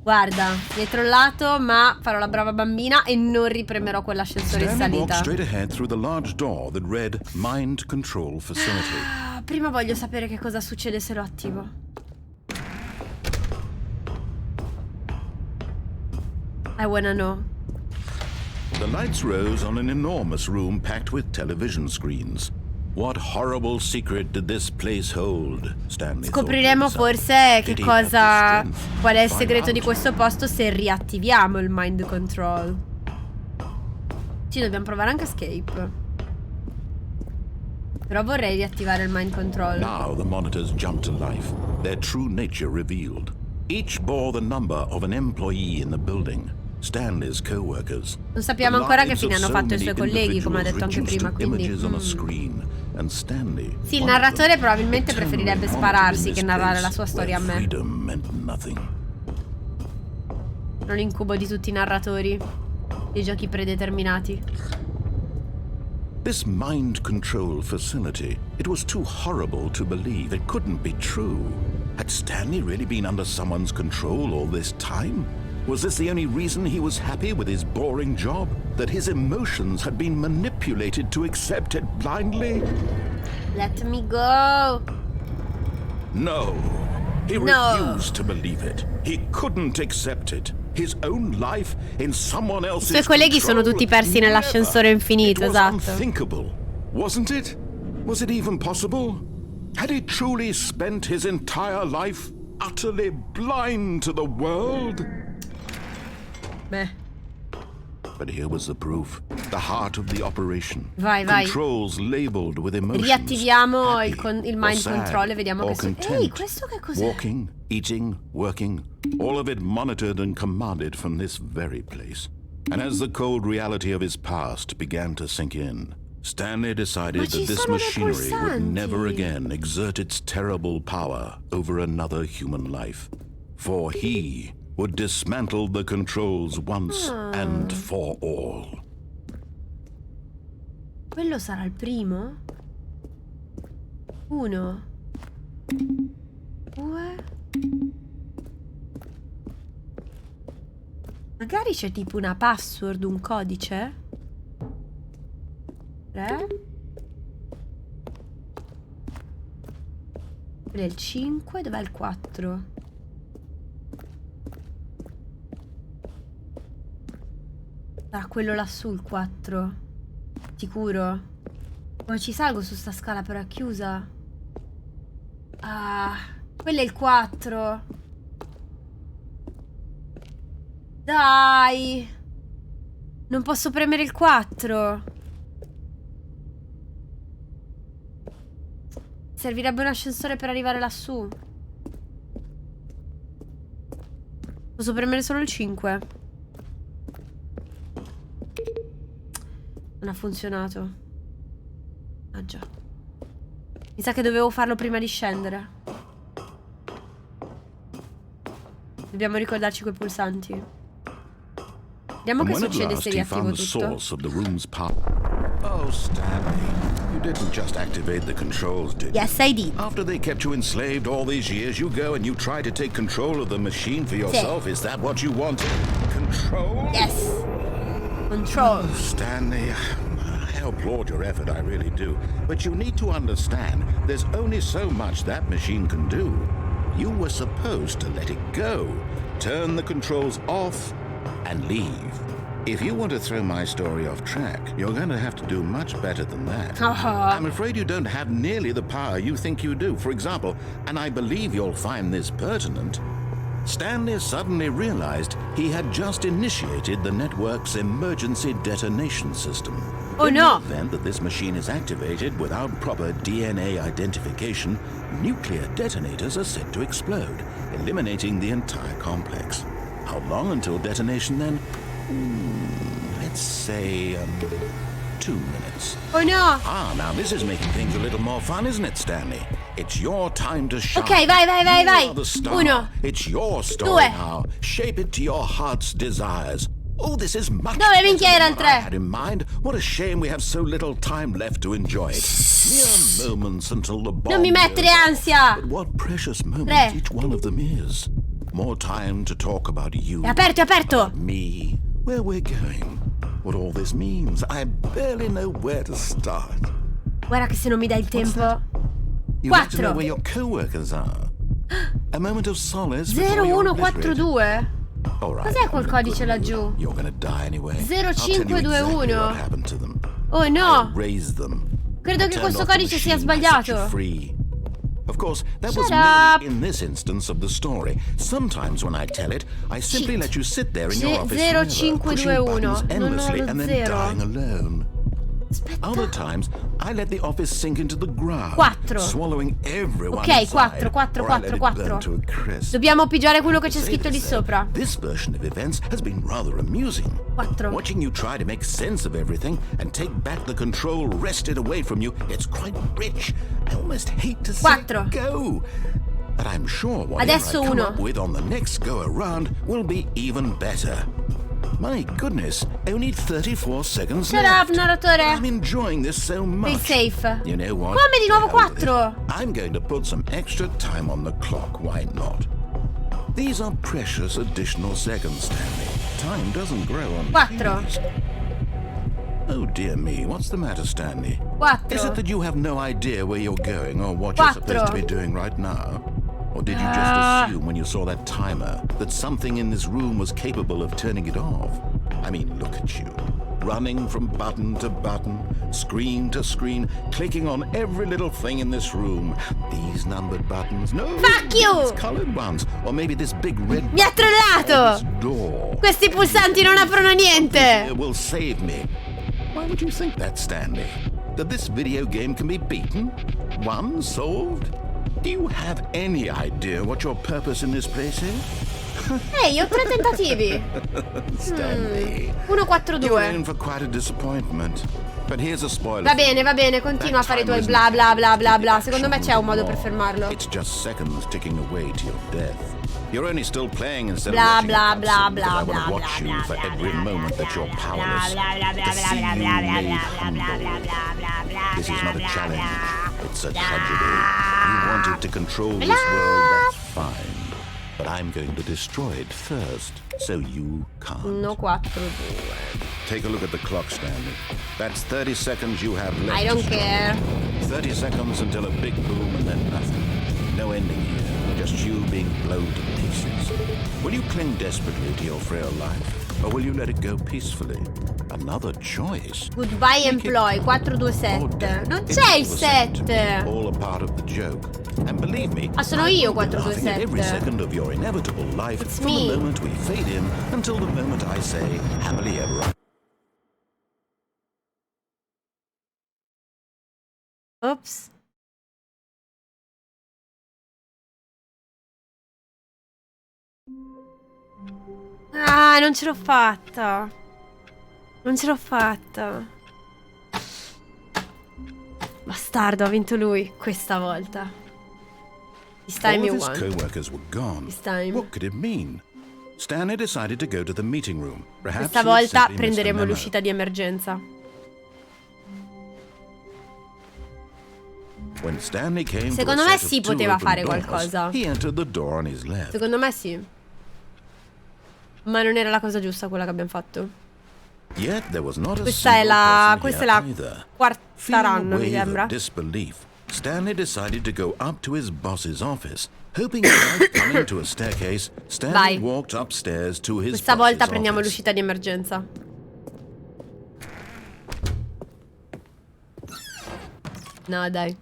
Guarda, mi hai trollato, ma farò la brava bambina e non ripremerò quell'ascensore in Stanley walked salita. straight ahead through the large door that read Mind Control Facility. Ah, prima voglio sapere che cosa succede se lo attivo. I wanna know. The lights rose on an enormous room packed with television screens. What horrible secret did this place hold? Stanley Scopriremo forse che cosa, qual è il segreto di questo posto se riattiviamo il mind control. Ci dobbiamo provare anche escape. Però vorrei riattivare il mind control. Now the monitors jumped to life, their true nature revealed. Each bore the number of an employee in the building. Stanley's co-workers. Non sappiamo ancora che fine hanno fatto i suoi colleghi, come ha detto anche prima, quindi sì, il narratore probabilmente preferirebbe spararsi che narrare la sua storia a me. Non incubo di tutti i narratori dei giochi predeterminati. This mind control facility, it was too horrible to believe. It couldn't be true. Had Stanley really been under someone's control all this time? Was this the only reason he was happy with his boring job? That his emotions had been manipulated to accept it blindly? Let me go. No. He refused to believe it. He couldn't accept it. His own life in someone else's I suoi colleghi sono control? tutti persi nell'ascensore infinito, It was esatto. unthinkable, wasn't it? Was it even possible? Had he truly spent his entire life utterly blind to the world? Beh. But here was the proof, the heart of the operation. Vai, vai. Controls labeled with emotions. Riattiviamo Happy il mind or sad control e vediamo or che content. Ehi, questo che cos'è? Walking, eating, working, all of it monitored and commanded from this very place. And as the cold reality of his past began to sink in, Stanley decided that this machinery would never again exert its terrible power over another human life. For he would dismantle the controls once and for all. Quello sarà il primo? 1 2 Magari c'è tipo una password, un codice. 3. Quello è il 5, dov'è il 4? Ah, quello lassù, il 4. Sicuro? Come ci salgo su sta scala però è chiusa? Ah, quello è il 4. Dai! Non posso premere il 4. Servirebbe un ascensore per arrivare lassù. Posso premere solo il 5. Non ha funzionato. Ah già. Mi sa che dovevo farlo prima di scendere. Dobbiamo ricordarci quei pulsanti. Vediamo che succede se riattivo tutto. Oh, Stanley, you didn't just activate the controls, did you? Yes, I did. After they kept you enslaved all these years, you go and you try to take control of the machine for yourself. Is that what you wanted? Control? Yes. Control. Oh, Stanley, I applaud your effort, I really do. But you need to understand, there's only so much that machine can do. You were supposed to let it go, turn the controls off, and leave. If you want to throw my story off track, you're going to have to do much better than that. I'm afraid you don't have nearly the power you think you do. For example, and I believe you'll find this pertinent, Stanley suddenly realized he had just initiated the network's emergency detonation system. Oh In no! the event that this machine is activated without proper DNA identification, nuclear detonators are set to explode, eliminating the entire complex. How long until detonation then? Let's say 2 minutes. Oh no! Ah, now this is making things a little more fun, isn't it, Stanley? It's your time to shine. Ok, vai, vai, vai, You vai. are the star. 1. It's your story 2. now. Shape it to your heart's desires. Oh, this is much Dove better minchia era than il what I 3? had in mind. What a shame we have so little time left to enjoy it. Mere moments until the bomb Non mi mettere goes off. ansia. But what precious moments 3. each one of them is. More time to talk about you. È aperto, è aperto. About me. Where we're going. What all this means. I barely know where to start. Guarda che se non mi dai il tempo. You'd like to 4. know where your co-workers are. A moment of solace before you're obliterated. 0142. All right, Cos'è quel codice laggiù? You're gonna die anyway. I'll tell you exactly 0521. what happened to them. Oh I no! raised them. Credo I che turned questo off the codice sia machine. I set you sbagliato. free. Of course, that was Shut up. merely in this instance of the story. Sometimes when I tell it, I simply Shit. let you sit there in your office forever, 0521. pushing buttons Non ho endlessly lo and then 0. dying alone. Aspetta. Other times, I let the office sink into the ground, 4. swallowing everyone Ok, inside, 4, 4, or I let 4, it 4. burn to a crisp. Dobbiamo pigiare quello che c'è To say scritto lì this, though, sopra. This version of events has been rather amusing. 4. Watching you try to make sense of everything and take back the control wrested away from you, it's quite rich. I almost hate to see 4. it go. But I'm sure whatever Adesso I come 1. up with on the next go-around will be even better. My goodness, only 34 seconds Shut up, left. narratore. I'm enjoying this so much. Stay safe. You know what? Come di nuovo To hell with it. 4? I'm going to put some extra time on the clock, why not? These are precious additional seconds, Stanley. Time doesn't grow on 4. trees. Oh dear me, what's the matter, Stanley? 4. Is it that you have no idea where you're going or what you're supposed to be doing right now? Or did you just assume when you saw that timer that something in this room was capable of turning it off? I mean, look at you. Running from button to button, screen to screen, clicking on every little thing in this room. These numbered buttons. No, Fuck you! these colored ones. Or maybe this big red Mi ha button or trollato! this door. Questi pulsanti non aprono niente! It will save me. Why would you think that, Stanley? That this video game can be beaten? Won? Solved? Do you have any idea what your purpose in this place is? Ehi, ho 3 tentativi. Stanley, 1, 4, you're 2. in for quite a disappointment. But here's a spoiler. Va bene, continua a fare i tuoi bla bla bla bla bla. Secondo me c'è un modo per fermarlo. It's just seconds ticking away to your death. You're only still playing instead Bla of watching bla a bla cutscene, bla because I bla want to watch bla you bla for bla every bla moment bla that you're bla powerless. bla bla bla To bla see bla you bla bla made bla humble. bla bla bla. This is not a bla challenge. bla. It's a tragedy. You wanted to control this world, that's fine. but I'm going to destroy it first, so you can't. 1, 4, 2. Take a look at the clock, Stanley. That's 30 seconds you have left. I don't care. 30 seconds until a big boom and then nothing. No ending here, just you being blown to pieces. Will you cling desperately to your frail life, or will you let it go peacefully? Another choice. Goodbye employ, 4, 2, 7. Non c'è il 7. All a part of the joke. And believe me, Ah, sono io I've been 4, 2, laughing at every 7. second of your inevitable life It's from me. the moment we fade in until the moment I say happily ever after. Ops. Ah, non ce l'ho fatta. Non ce l'ho fatta. Bastardo, ha vinto lui questa volta. This time All you of his won. co-workers were gone. This time. What could it mean? Stanley decided to go to the meeting room. Perhaps Questa he had volta simply missed a prenderemo memo. l'uscita di emergenza. When Stanley came to Secondo a me set of sì, two poteva open fare doors, qualcosa. He entered the door on his left. Secondo me sì. Ma non era la cosa giusta quella che abbiamo fatto. Yet there was not a Questa è single la... person Questa è here la either. quarta Feeling a run, mi wave sembra. of disbelief, Stanley decided to go up to his boss's office. Hoping without coming to a staircase, Stanley Vai. walked upstairs to his Questa boss's volta prendiamo office. l'uscita di emergenza. No, dai.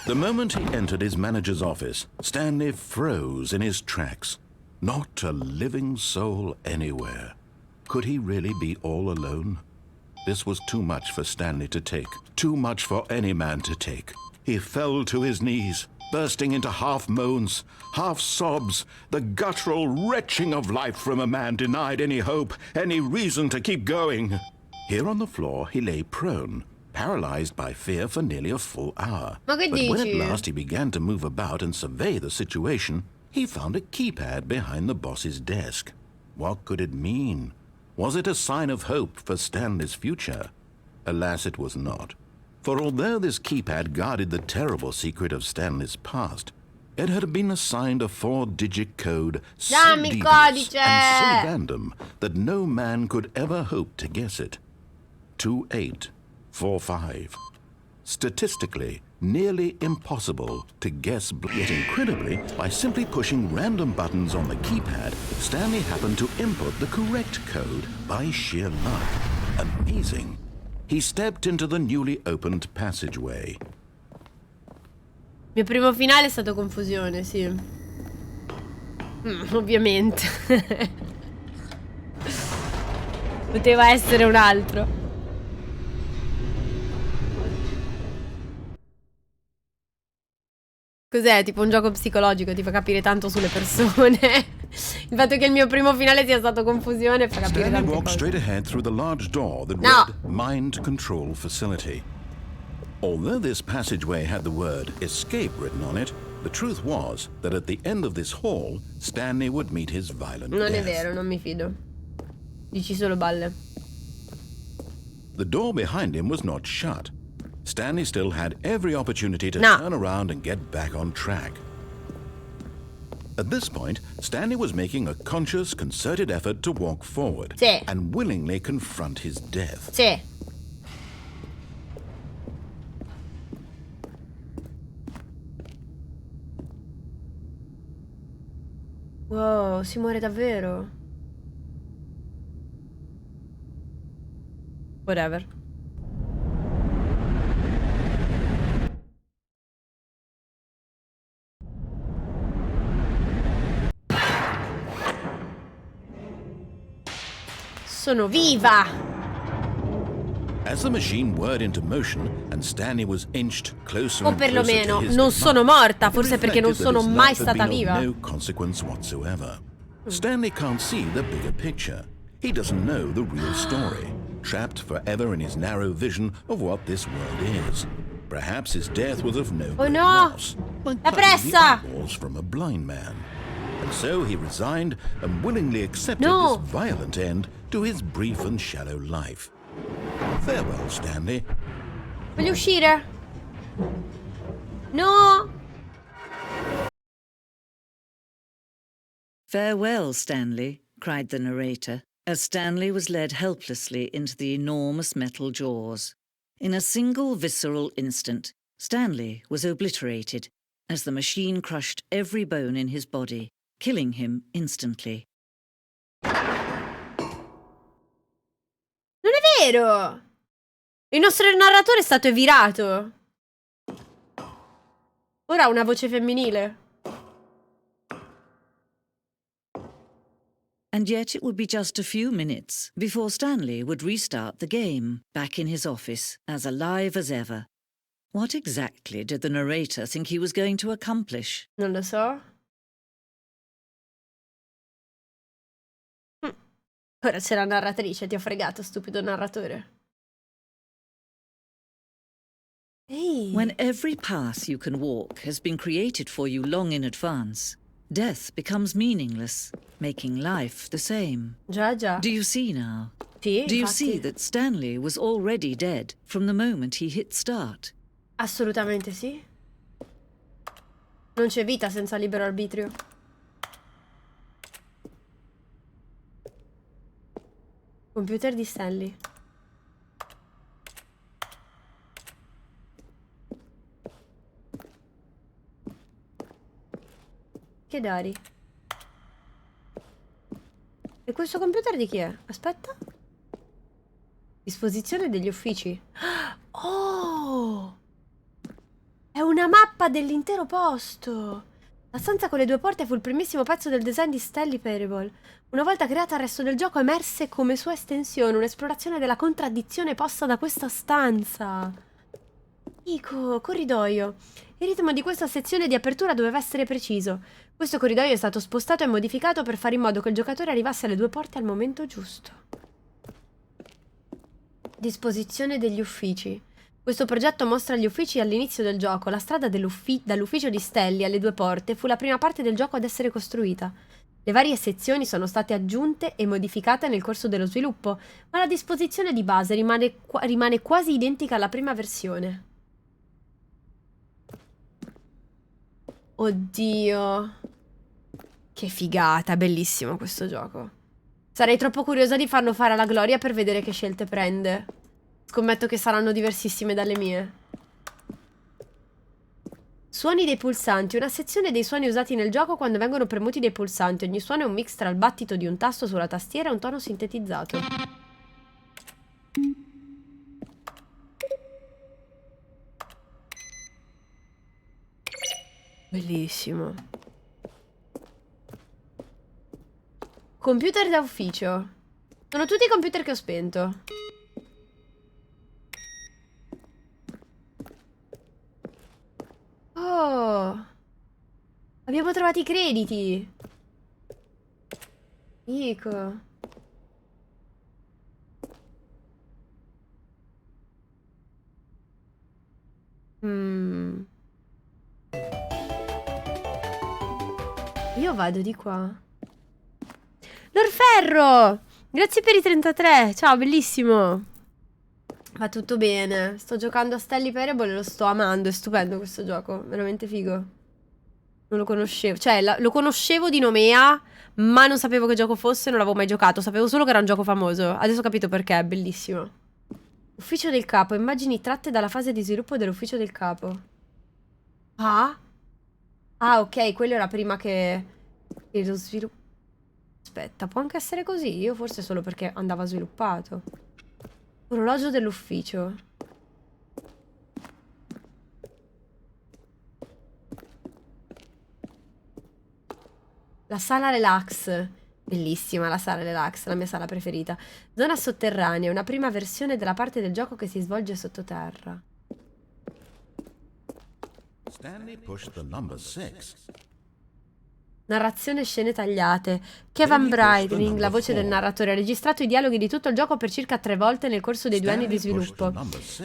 The moment he entered his manager's office, Stanley froze in his tracks. Not a living soul anywhere. Could he really be all alone? This was too much for Stanley to take. Too much for any man to take. He fell to his knees, bursting into half moans, half sobs, the guttural retching of life from a man denied any hope, any reason to keep going. Here on the floor, he lay prone, paralyzed by fear for nearly a full hour. Ma che But when at dici? last he began to move about and survey the situation, he found a keypad behind the boss's desk. What could it mean? Was it a sign of hope for Stanley's future? Alas, it was not. For although this keypad guarded the terrible secret of Stanley's past, it had been assigned a 4-digit code so Dammi il devious codice! and so random that no man could ever hope to guess it. 2845. Statistically, nearly impossible to guess, yet incredibly, by simply pushing random buttons on the keypad, Stanley happened to input the correct code by sheer luck. Amazing. He stepped into the newly opened passageway. Il mio primo finale è stato confusione, sì. Ovviamente. Poteva essere un altro. Cos'è? Tipo un gioco psicologico, ti fa capire tanto sulle persone. Il fatto che il mio primo finale sia stato confusione fa capire Stanley tante walked cose. straight ahead through the large door that No. read Mind Control Facility. Although this passageway had the word escape written on it, the truth was that at the end of this hall, Stanley would meet his violent Non è death. vero, non mi fido. Dici solo balle. The door behind him was not shut. Stanley still had every opportunity to No. turn around and get back on track. At this point, Stanley was making a conscious, concerted effort to walk forward Sì. and willingly confront his death. Sì. Wow, si muore davvero. Whatever. Sono viva! As the machine whirred into motion and Stanley was inched closer O and closer perlomeno to his non demise, sono morta, it forse perché non reflected that sono his mai life had stata been of viva. no consequence whatsoever. Stanley can't see the bigger picture. He doesn't know the real story, trapped forever in his narrow vision of what this world is. Perhaps his death was of no great no! loss, like La plucking the pressa! eyeballs from a blind man. And so he resigned and willingly accepted No! this violent end to his brief and shallow life. Farewell, Stanley. Voglio uscire. No! "Farewell, Stanley," cried the narrator, as Stanley was led helplessly into the enormous metal jaws. In a single visceral instant, Stanley was obliterated as the machine crushed every bone in his body, killing him instantly. Non è vero! Il nostro narratore è stato virato. Ora ha una voce femminile. And yet it would be just a few minutes before Stanley would restart the game, back in his office, as alive as ever. What exactly did the narrator think he was going to accomplish? Non lo so. Ora c'è la narratrice, ti ho fregato, stupido narratore. Ehi. When every path you can walk has been created for you long in advance, death becomes meaningless, making life the same. Già, già. Do you see now? Sì, Do you infatti. see that Stanley was already dead from the moment he hit start? Assolutamente sì. Non c'è vita senza libero arbitrio. Computer di Stanley. Che dari? E questo computer di chi è? Aspetta. Disposizione degli uffici. Oh! È una mappa dell'intero posto. La stanza con le due porte fu il primissimo pezzo del design di Stanley Parable. Una volta creata il resto del gioco emerse come sua estensione, un'esplorazione della contraddizione posta da questa stanza. Dico, corridoio. Il ritmo di questa sezione di apertura doveva essere preciso. Questo corridoio è stato spostato e modificato per fare in modo che il giocatore arrivasse alle due porte al momento giusto. Disposizione degli uffici. Questo progetto mostra gli uffici all'inizio del gioco. La strada dall'ufficio di Stanley alle due porte fu la prima parte del gioco ad essere costruita. Le varie sezioni sono state aggiunte e modificate nel corso dello sviluppo, ma la disposizione di base rimane quasi identica alla prima versione. Oddio. Che figata, bellissimo questo gioco. Sarei troppo curiosa di farlo fare alla Gloria per vedere che scelte prende. Scommetto che saranno diversissime dalle mie. Suoni dei pulsanti. Una sezione dei suoni usati nel gioco quando vengono premuti dei pulsanti. Ogni suono è un mix tra il battito di un tasto sulla tastiera e un tono sintetizzato. Bellissimo. Computer da ufficio. Sono tutti i computer che ho spento. Oh. Abbiamo trovato i crediti. Dico. Io vado di qua. L'Orferro! Grazie per i 33. Ciao, bellissimo. Va tutto bene. Sto giocando a Stanley Parable e lo sto amando. È stupendo questo gioco. Veramente figo. Non lo conoscevo. Cioè, lo conoscevo di nomea, ma non sapevo che gioco fosse. Non l'avevo mai giocato. Sapevo solo che era un gioco famoso. Adesso ho capito perché. È bellissimo. Ufficio del capo. Immagini tratte dalla fase di sviluppo dell'ufficio del capo. Ah? Ah, ok. Quello era prima che lo sviluppo. Aspetta, può anche essere così? Io forse solo perché andava sviluppato. Orologio dell'ufficio. La sala relax. Bellissima la sala relax, la mia sala preferita. Zona sotterranea, una prima versione della parte del gioco che si svolge sottoterra. Stanley pushed the number 6. Narrazione e scene tagliate. Kevin Brightling, la voce del narratore, ha registrato i dialoghi di tutto il gioco per circa 3 volte nel corso dei 2 anni di sviluppo.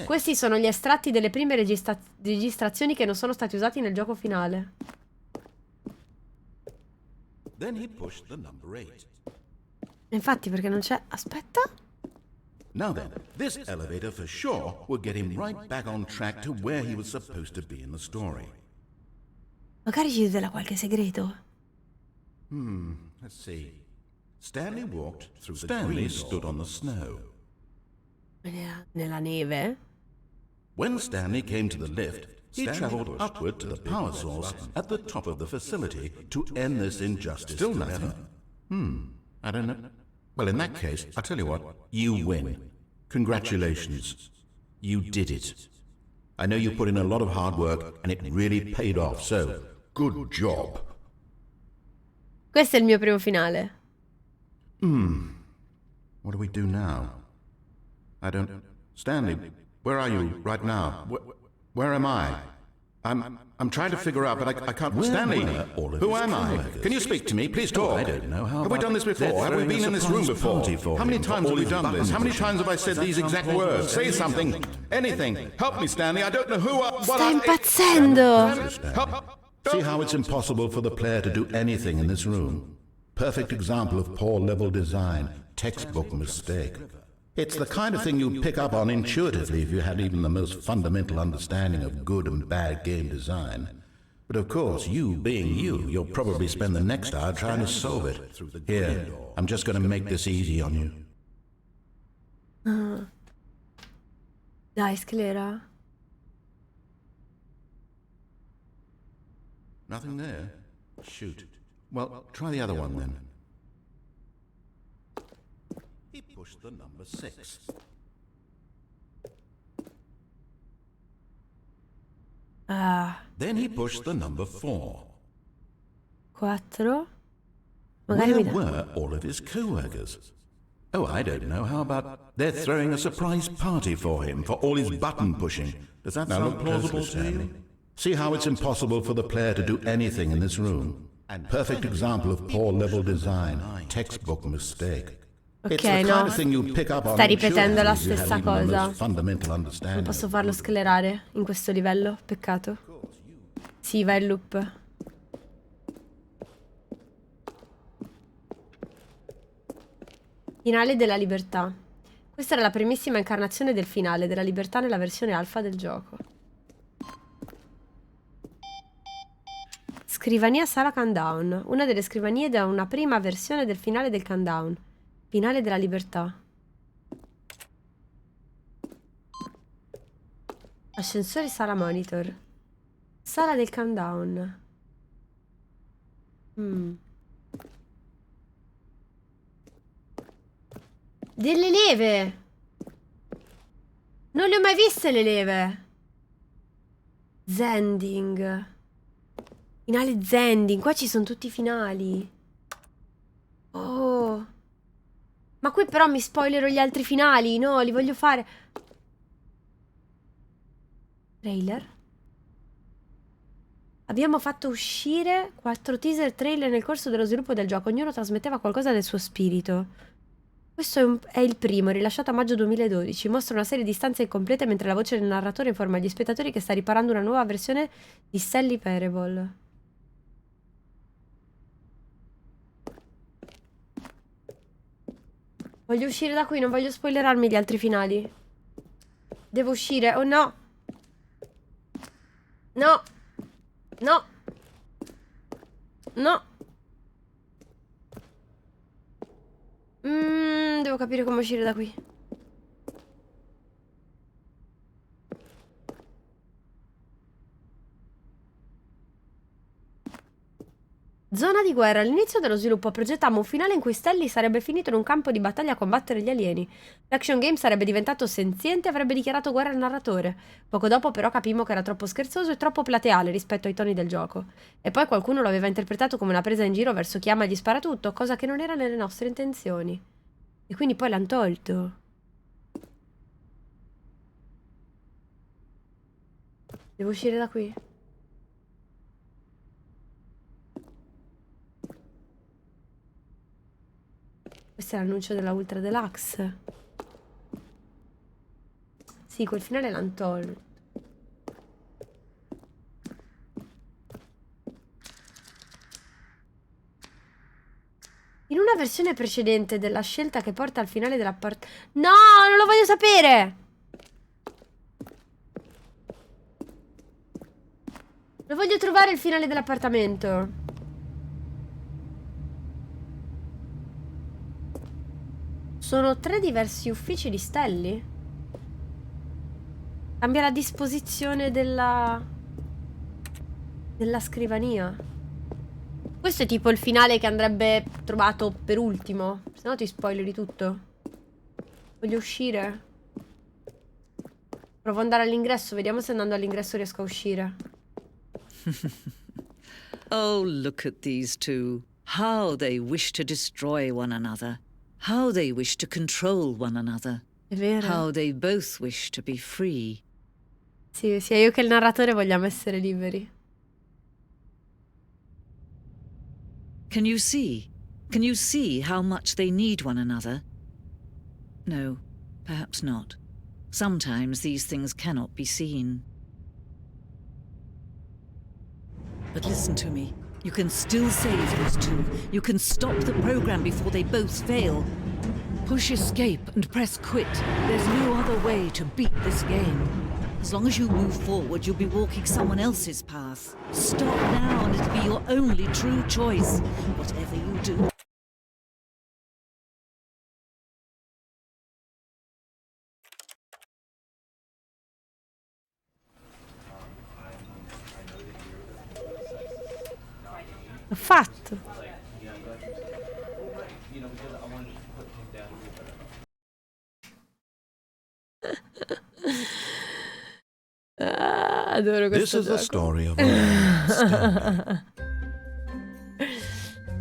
Questi sono gli estratti delle prime registrazioni che non sono stati usati nel gioco finale. Infatti, perché non c'è... Aspetta. Now then, this elevator for sure will get him right back on track to where he was supposed to be in the story. Magari ci rivela qualche segreto. Let's see. Stanley walked through the Stanley stood on the snow. Nella neve? When Stanley came to the lift, he traveled upward to the power source at the top of the facility to end this injustice. Still nothing. I don't know. Well, in that case, I'll tell you what. You win. Congratulations. You did it. I know you put in a lot of hard work and it really paid off, so good job. Questo è il mio primo finale. What do we do now? I don't... Stanley, where are you right now? Where am I? I'm trying to figure out, but I can't... Stanley, who am I? Can you speak to me? Please talk. I don't know. Have we done this before? Have we been in this room before? How many times have we done this? How many times have I said these exact words? Say something. Anything. Help me, Stanley. I don't know who I... Stai impazzendo! See how it's impossible for the player to do anything in this room? Perfect example of poor level design. Textbook mistake. It's the kind of thing you'd pick up on intuitively if you had even the most fundamental understanding of good and bad game design. But of course, you being you, you'll probably spend the next hour trying to solve it. Here, I'm just going to make this easy on you. Dai, sclera. Nothing there? Shoot. Well, try the other one then. He pushed the number 6. Then he pushed the number 4. 4. Magari mi Where dà. were all of his co-workers? Oh, I don't know. How about they're throwing a surprise party for him for all his button pushing? Does that sound plausible to you? See how it's impossible for the player to do anything in this room? Perfect example of poor level design. Textbook mistake. Ok, It's the kind no. of thing you pick up on Stai ripetendo la intuitively if you stessa had even the cosa. most fundamental Non understanding. posso farlo sclerare in questo livello, peccato. Sì, va in loop. Finale della libertà. Questa era la primissima incarnazione del finale della libertà nella versione alfa del gioco. Scrivania sala countdown. Una delle scrivanie da una prima versione del finale del countdown. Finale della libertà. Ascensore sala monitor. Sala del countdown. Delle leve! Non le ho mai viste le leve! Zending. Finale Zending. Qua ci sono tutti i finali. Oh. Ma qui però mi spoilerò gli altri finali. No, li voglio fare. Trailer. Abbiamo fatto uscire 4 teaser trailer nel corso dello sviluppo del gioco. Ognuno trasmetteva qualcosa del suo spirito. Questo è il primo, rilasciato a maggio 2012. Mostra una serie di stanze incomplete mentre la voce del narratore informa gli spettatori che sta riparando una nuova versione di Stanley Parable. Voglio uscire da qui, non voglio spoilerarmi gli altri finali. Devo uscire, oh no! No! No! No! Devo capire come uscire da qui. Zona di guerra. All'inizio dello sviluppo progettammo un finale in cui Stanley sarebbe finito in un campo di battaglia a combattere gli alieni. L'action game sarebbe diventato senziente e avrebbe dichiarato guerra al narratore. Poco dopo però capimmo che era troppo scherzoso e troppo plateale rispetto ai toni del gioco. E poi qualcuno lo aveva interpretato come una presa in giro verso chi ama e gli spara tutto, cosa che non era nelle nostre intenzioni. E quindi poi l'hanno tolto. Devo uscire da qui. Questo è l'annuncio della Ultra Deluxe. Sì, quel finale l'hanno tolto. In una versione precedente della scelta che porta al finale No, non lo voglio sapere! Lo voglio trovare il finale dell'appartamento. Sono 3 diversi uffici di Stanley. Cambia la disposizione della scrivania. Questo è tipo il finale che andrebbe trovato per ultimo. Se no ti spoileri tutto. Voglio uscire. Provo ad andare all'ingresso. Vediamo se andando all'ingresso riesco a uscire. Oh, look at these two. How they wish to destroy one another. How they wish to control one another. È vero. How they both wish to be free. Sì, sia io che il narratore vogliamo essere liberi. Can you see? Can you see how much they need one another? No, perhaps not. Sometimes these things cannot be seen. But listen to me. You can still save these two. You can stop the program before they both fail. Push escape and press quit. There's no other way to beat this game. As long as you move forward, you'll be walking someone else's path. Stop now and it'll be your only true choice. Whatever you do. L'ho fatto. Adoro This questo is the gioco. story of a man, Stanley.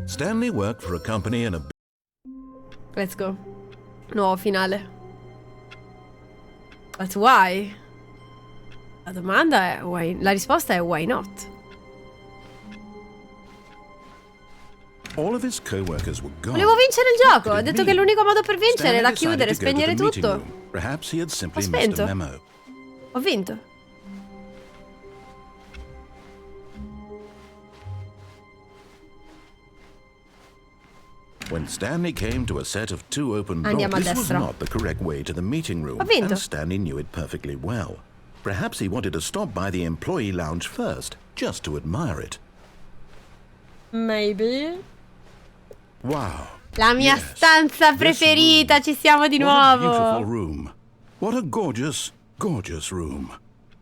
Stanley worked for a company in a Let's go. Nuovo finale. But why? La domanda è why. La risposta è why not? all of his co-workers were gone. Volevo vincere il gioco. What Ha did it detto che mean? l'unico modo per vincere Stanley era decided chiudere, to go to spegnere the meeting tutto. room. Perhaps he had simply Ho missed spento. a memo. Ho vinto. When Stanley came to a set of 2 open doors, Andiamo a this was destra. not the correct way to the meeting room, Ho vinto. and Stanley knew it perfectly well. Perhaps he wanted to stop by the employee lounge first, just to admire it. Maybe. Wow. La mia Yes, stanza this preferita, room. ci siamo di What a beautiful nuovo. room. What a gorgeous, gorgeous room.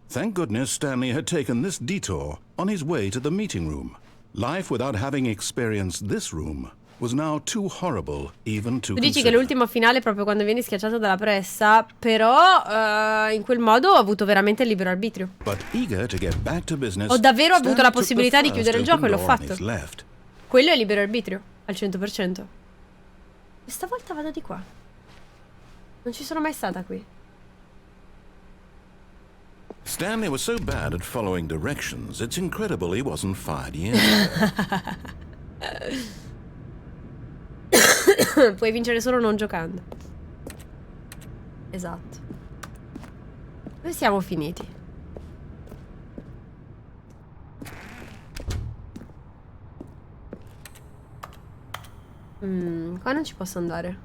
Thank goodness Stanley had taken this detour on his way to the meeting room. Life without having experienced this room was now too horrible even to Tu dici che consider. l'ultimo finale è proprio quando vieni schiacciato dalla pressa, però in quel modo ho avuto veramente il libero arbitrio. But eager to get back to business, Ho davvero avuto Stanley la took the possibilità di first chiudere il open gioco e l'ho door on fatto. his left. Quello è libero arbitrio, al 100%. Questa volta vado di qua. Non ci sono mai stata qui. Stanley was so bad at following directions, it's incredible he wasn't fired years ago. Puoi vincere solo non giocando. Esatto. Dove siamo finiti? Qua non ci posso andare.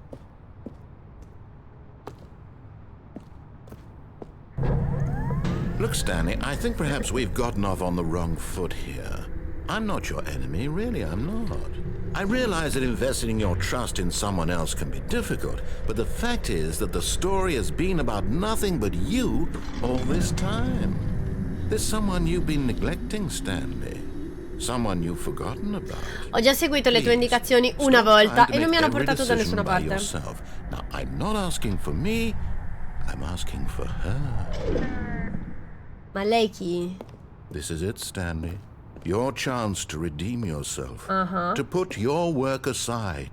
Look, Stanley, I think perhaps we've gotten off on the wrong foot here. I'm not your enemy, really, I'm not. I realize that investing your trust in someone else can be difficult, but the fact is that the story has been about nothing but you all this time. There's someone you've been neglecting, Stanley. Someone you've forgotten about. Ho già seguito le tue indicazioni una Stop volta trying to e non mi make hanno every portato da decision nessuna by parte. yourself. Now, I'm not asking for me, I'm asking for her. Ma lei chi? This is it, Stanley. Your chance to redeem yourself. Uh-huh. To put your work aside.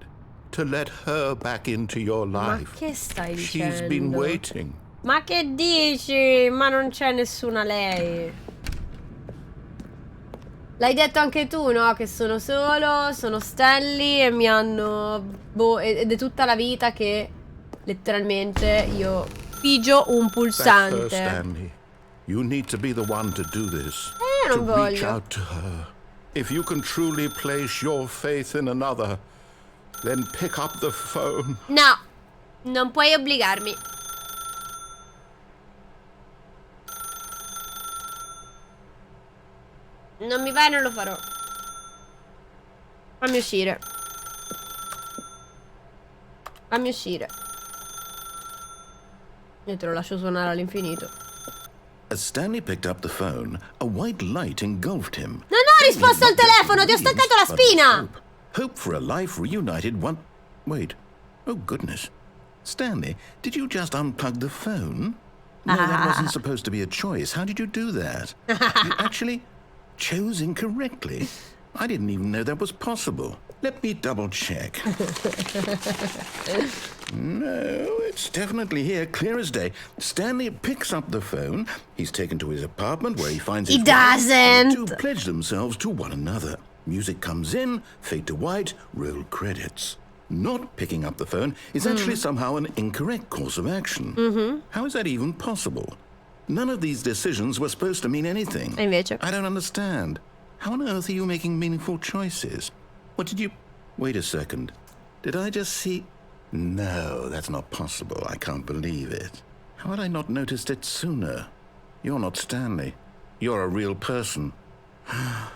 To let her back into your Ma life. che stai She's been dicendo? waiting. Ma che dici? Ma non c'è nessuna lei. L'hai detto anche tu, no? Che sono solo, sono Stanley e mi hanno... Boh, ed è tutta la vita che letteralmente io pigio un That's her, pulsante. Stanley. You need to be the one to do this. non To reach voglio. out to her. If you can truly place your faith in another, then pick up the phone. No, non puoi obbligarmi. Non mi va e non lo farò. Fammi uscire. Fammi uscire. E te lo lascio suonare all'infinito. As Stanley picked up the phone, a white light engulfed him. Non ho risposto al telefono, ti ho staccato la spina! Hope for a life reunited one... Wait. Oh, goodness. Stanley, did you just unplug the phone? No, that wasn't supposed to be a choice. How did you do that? You actually chose incorrectly. I didn't even know that was possible. Let me double check. No, it's definitely here, clear as day. Stanley picks up the phone. He's taken to his apartment where he finds his... He doesn't! The two pledge themselves to one another. Music comes in, fade to white, roll credits. Not picking up the phone is actually somehow an incorrect course of action. How is that even possible? None of these decisions were supposed to mean anything. E invece? I don't understand. How on earth are you making meaningful choices? What did you... Wait a second. Did I just see... No, that's not possible. I can't believe it. How had I not noticed it sooner? You're not Stanley. You're a real person. I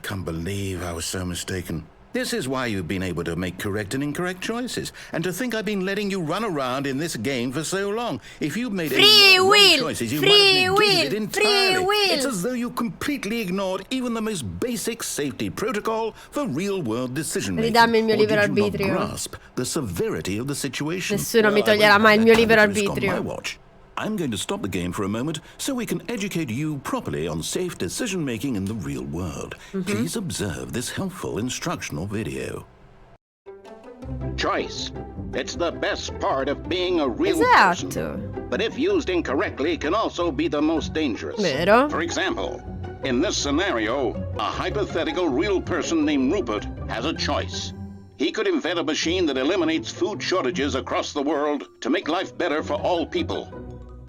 can't believe I was so mistaken. This is why you've been able to make correct and incorrect choices. And to think I've been letting you run around in this game for so long. If you've made any wrong choices, you might have negated it entirely. It's as though you completely ignored even the most basic safety protocol for real-world decision-making. Ridammi il mio Or libero did you not arbitrio. grasp the severity of the situation? Nessuno mi Well, I toglierà won't mai il have mio that libero kind of risk on my arbitrio. watch. I'm going to stop the game for a moment so we can educate you properly on safe decision-making in the real world. Please observe this helpful instructional video. Choice. It's the best part of being a real person. Esatto. But if used incorrectly, can also be the most dangerous. Vero? For example, in this scenario, a hypothetical real person named Rupert has a choice. He could invent a machine that eliminates food shortages across the world to make life better for all people.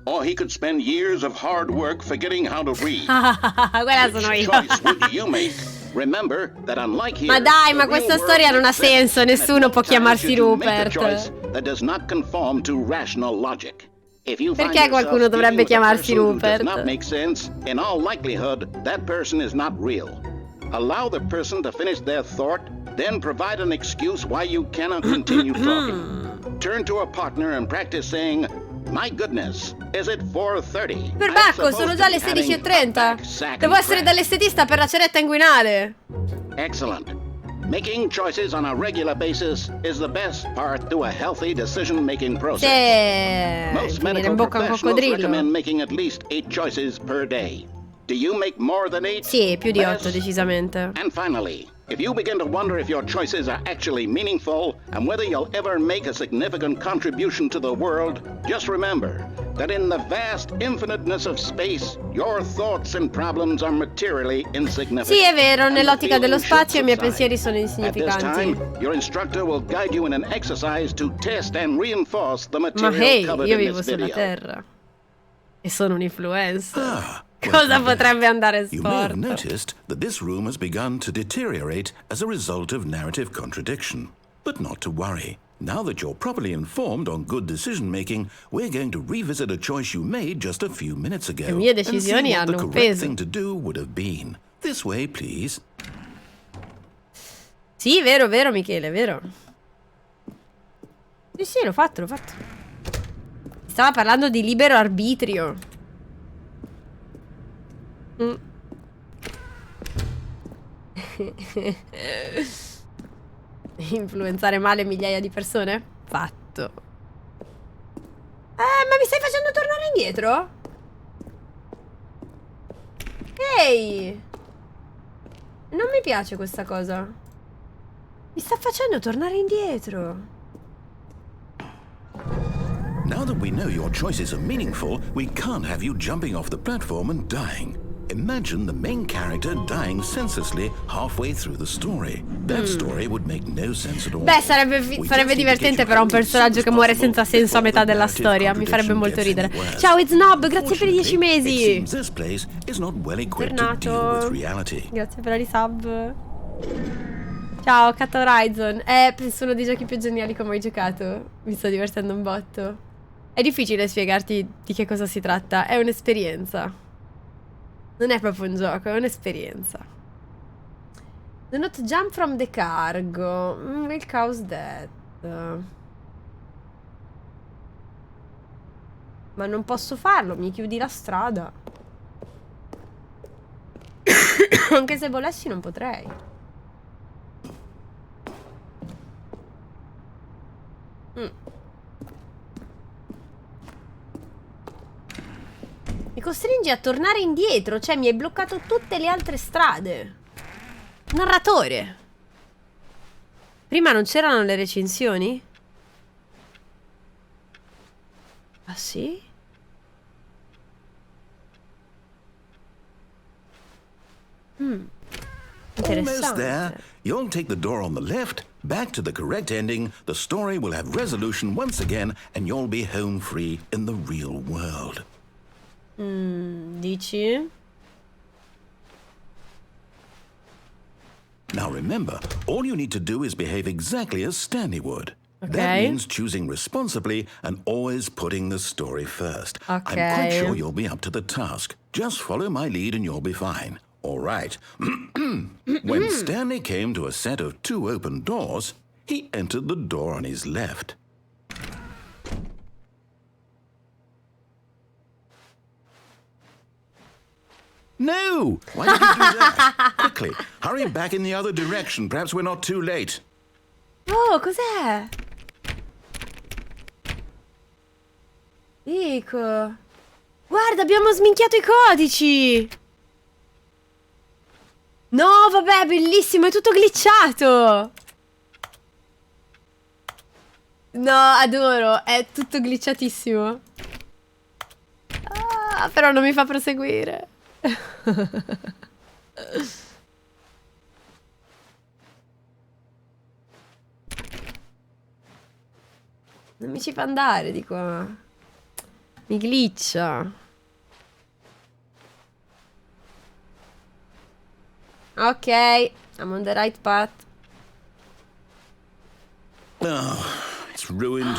Or he could spend years of hard work forgetting how to read. Quella sono Which io. choice would you make? Remember that unlike here, Ma dai, ma the questa real storia world non ha exists, senso, and at nessuno no può time chiamarsi should you make a Rupert. choice that does not conform to rational logic. If you find Perché qualcuno yourself dovrebbe dealing with a chiamarsi person who does Rupert? not make sense, in all likelihood, that person is not real. Allow the person to finish their thought, then provide an excuse why you cannot continue talking. Turn to a partner and practice saying, "My goodness, is it 4:30? Perbacco, sono già le 16:30. Devo essere dall'estetista per la ceretta inguinale. Excellent. Making choices on a regular basis is the best part to a healthy decision-making process. Most Finire in medical bocca a un professionals recommend coccodrillo. making at least 8 choices per day. Do you make more than 8? Sì, più di 8 Yes? decisamente. And finally, if you begin to wonder if your choices are actually meaningful and whether you'll ever make a significant contribution to the world, just remember that in the vast infiniteness of space, your thoughts and problems are materially insignificant. Sì, è vero, And the nell'ottica dello feeling should spazio i miei subside. pensieri sono At this time, insignificanti. your instructor will guide you in an exercise to test and reinforce the Ma material hey, covered io in vivo this sulla video. Terra. E sono un influencer. Well, Cosa potrebbe andare You may have storto? noticed that this room has begun to deteriorate as a result of narrative contradiction. But not to worry. Now that you're properly informed on good decision-making, we're going to revisit a choice you made just a few minutes ago. Le mie and see decisioni what the hanno un correct peso. thing to do would have been. This way, please. Sì, vero, vero, Michele, vero. Sì, l'ho fatto, l'ho fatto. Stava parlando di libero arbitrio. Influenzare male migliaia di persone? Fatto. Ma mi stai facendo tornare indietro? Ehi! Non mi piace questa cosa. Mi sta facendo tornare indietro. Now that we know your choices are meaningful, we can't have you jumping off the platform and dying. Imagine the main character dying senselessly halfway through the story. That story would make no sense at all. Beh, sarebbe divertente però un personaggio che muore senza senso a metà della storia. Mi farebbe molto ridere. Ciao, It's Nob, grazie per i 10 mesi. Bentornato. Grazie per la sub. Ciao, Cat Horizon. Penso uno dei giochi più geniali che ho mai giocato. Mi sto divertendo un botto. È difficile spiegarti di che cosa si tratta. È un'esperienza. Non è proprio un gioco, è un'esperienza. Do not jump from the cargo. Will cause death. Ma non posso farlo, mi chiudi la strada. Anche se volessi non potrei. Mi costringi a tornare indietro, cioè mi hai bloccato tutte le altre strade. Narratore. Prima non c'erano le recensioni? Ah sì? Almost there. Interessante. You'll take the door on the left, back to the correct ending, the story will have resolution once again, and you'll be home free in the real world. Dici? Now remember, all you need to do is behave exactly as Stanley would. That Okay. means choosing responsibly and always putting the story first. I'm Okay. quite sure you'll be up to the task. Just follow my lead and you'll be fine. All right. When Stanley came to a set of 2 open doors, he entered the door on his left. No! Why did you do that? Quickly, hurry back in the other direction. Perhaps we're not too late. Oh, cos'è? Dico. Guarda, abbiamo sminchiato i codici. No, vabbè, bellissimo, è tutto glitchato. No, adoro, è tutto glitchatissimo. Ah, però non mi fa proseguire. Non mi ci fa andare di qua. Mi glitcha. Ok, I'm on the right path. Oh, it's ruined.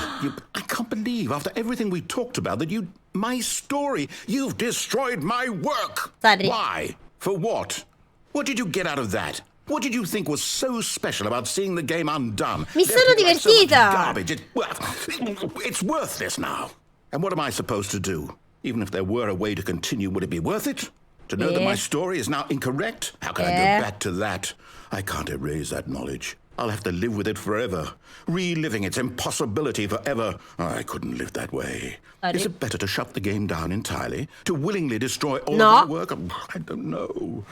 I can't believe, after everything we talked about, that you... My story. You've destroyed my work. Sorry. Why? For what? What did you get out of that? What did you think was so special about seeing the game undone? Mi sono There's so much divertita. garbage. It's worthless now. And what am I supposed to do? Even if there were a way to continue, would it be worth it? To know that my story is now incorrect? How can I go back to that? I can't erase that knowledge. I'll have to live with it forever, reliving its impossibility forever. I couldn't live that way. Sorry. Is it better to shut the game down entirely? To willingly destroy all No. of my work? I don't know.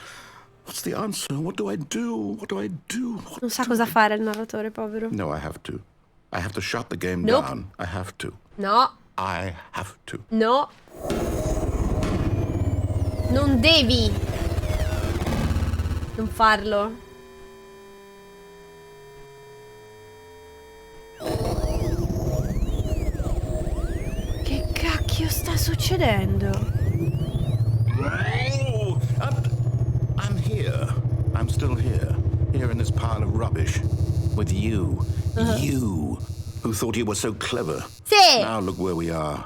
What's the answer? What do I do? What do I do? What Non sa do cosa I- fare il narratore, povero. No, I have to. I have to shut the game Nope. down. I have to. No, I have to. no. Non devi. Non farlo. Che cacchio sta succedendo? Oh, I'm here. I'm still here. Here in this pile of rubbish. With you. You. Who thought you were so clever. Sì. Now look where we are.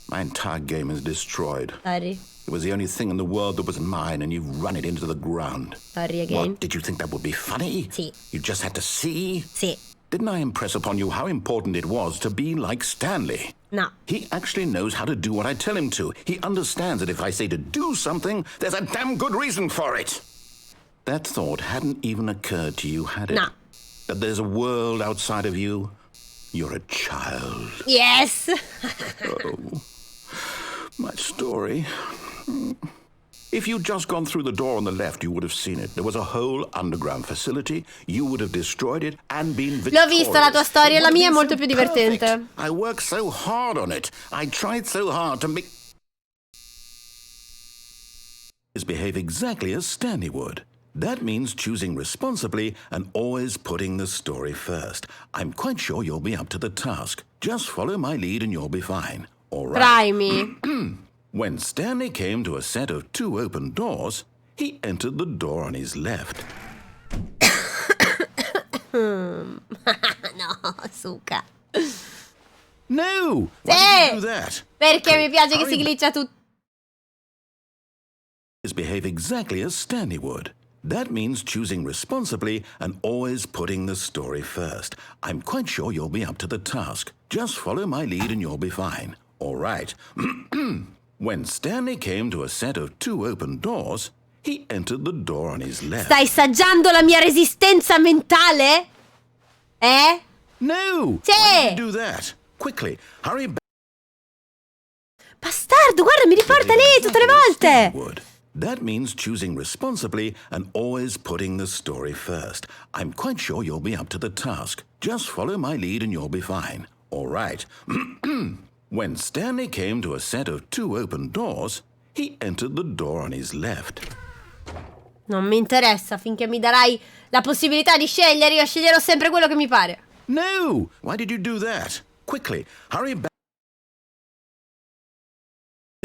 My entire game is destroyed. Sorry. It was the only thing in the world that was mine, and you've run it into the ground. Sorry again. What, did you think that would be funny? Sì. You just had to see? Sì. Didn't I impress upon you how important it was to be like Stanley? No. He actually knows how to do what I tell him to. He understands that if I say to do something, there's a damn good reason for it. That thought hadn't even occurred to you, had it? No. That there's a world outside of you? You're a child. Yes. My story. If you'd just gone through the door on the left, you would have seen it. There was a whole underground facility. You would have destroyed it and been victorious. L'ho vista la tua storia, It la would mia è have molto been più so divertente. perfect. I worked so hard on it. I tried so hard to make... behave exactly as Stanley would. That means choosing responsibly and always putting the story first. I'm quite sure you'll be up to the task. Just follow my lead and you'll be fine. All right. Try me. When Stanley came to a set of 2 open doors, he entered the door on his left. No, suca. No! Why did you do that? Perché mi piace che Hurry si glitcha tutto. behave exactly as Stanley would. That means choosing responsibly and always putting the story first. I'm quite sure you'll be up to the task. Just follow my lead and you'll be fine. All right. When Stanley came to a set of 2 open doors, he entered the door on his left. Stai saggiando la mia resistenza mentale? Eh? No! Sì! Why did you do that? Quickly, hurry back. Bastardo, guarda, mi riporta lì tutte le volte! Would. That means choosing responsibly and always putting the story first. I'm quite sure you'll be up to the task. Just follow my lead and you'll be fine. All right. When Stanley came to a set of 2 open doors, he entered the door on his left. Non mi interessa, finché mi darai la possibilità di scegliere, io sceglierò sempre quello che mi pare. No! Why did you do that? Quickly, hurry back.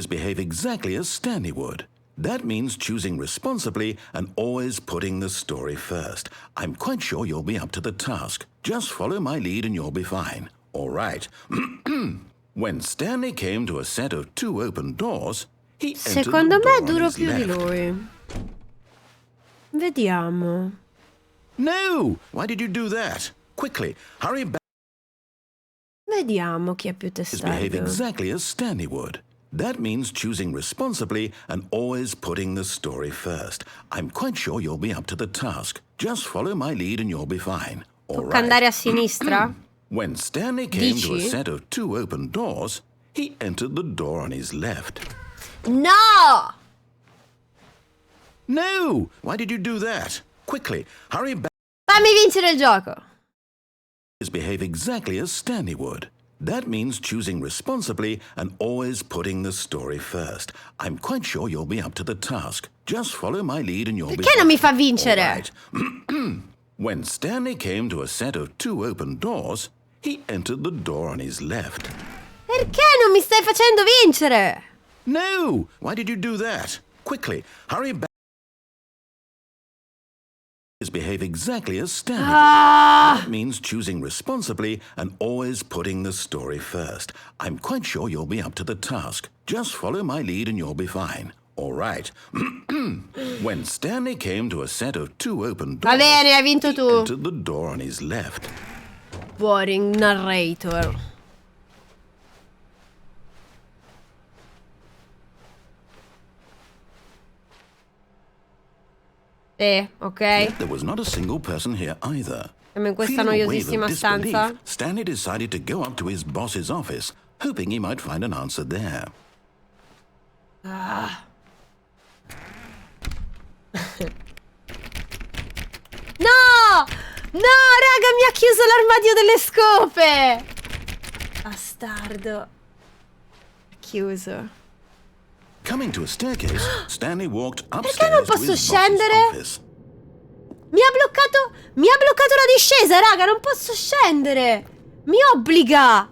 Behave exactly as Stanley would. That means choosing responsibly and always putting the story first. I'm quite sure you'll be up to the task. Just follow my lead and you'll be fine. All right. When Stanley came to a set of 2 open doors, he entered Secondo the me door duro on his più di left. lui. Vediamo. No! Why did you do that? Quickly, hurry back. Vediamo chi è più Behave testardo. exactly as Stanley would. That means choosing responsibly and always putting the story first. I'm quite sure you'll be up to the task. Just follow my lead and you'll be fine. All Tocca andare right. a sinistra? When Stanley came to a Dici? set of 2 open doors, he entered the door on his left. No! No! Why did you do that? Quickly, hurry back. Fammi vincere il gioco. Behave exactly as Stanley would. That means choosing responsibly and always putting the story first. I'm quite sure you'll be up to the task. Just follow my lead and you'll be Perché non mi fine. fa vincere? All right. When Stanley came to a set of 2 open doors, he entered the door on his left. Perché non mi stai facendo vincere? No! Why did you do that? Quickly, hurry back. Behave exactly as Stanley. That means choosing responsibly and always putting the story first. I'm quite sure you'll be up to the task. Just follow my lead and you'll be fine. All right. When Stanley came to a set of 2 open doors, Va bene, hai vinto he tu. entered the door on his left. Boring narrator. Ok. Yet there was not a single person here either. Siamo in questa Feeling a wave noiosissima of disbelief, stanza. Stanley decided to go up to his boss's office, hoping he might find an answer there. No! No, raga, mi ha chiuso l'armadio delle scope! Bastardo. Chiuso. Coming to a staircase, Stanley walked upstairs Perché non to posso his boss's scendere? office. Mi ha bloccato la discesa, raga, non posso scendere. Mi obbliga.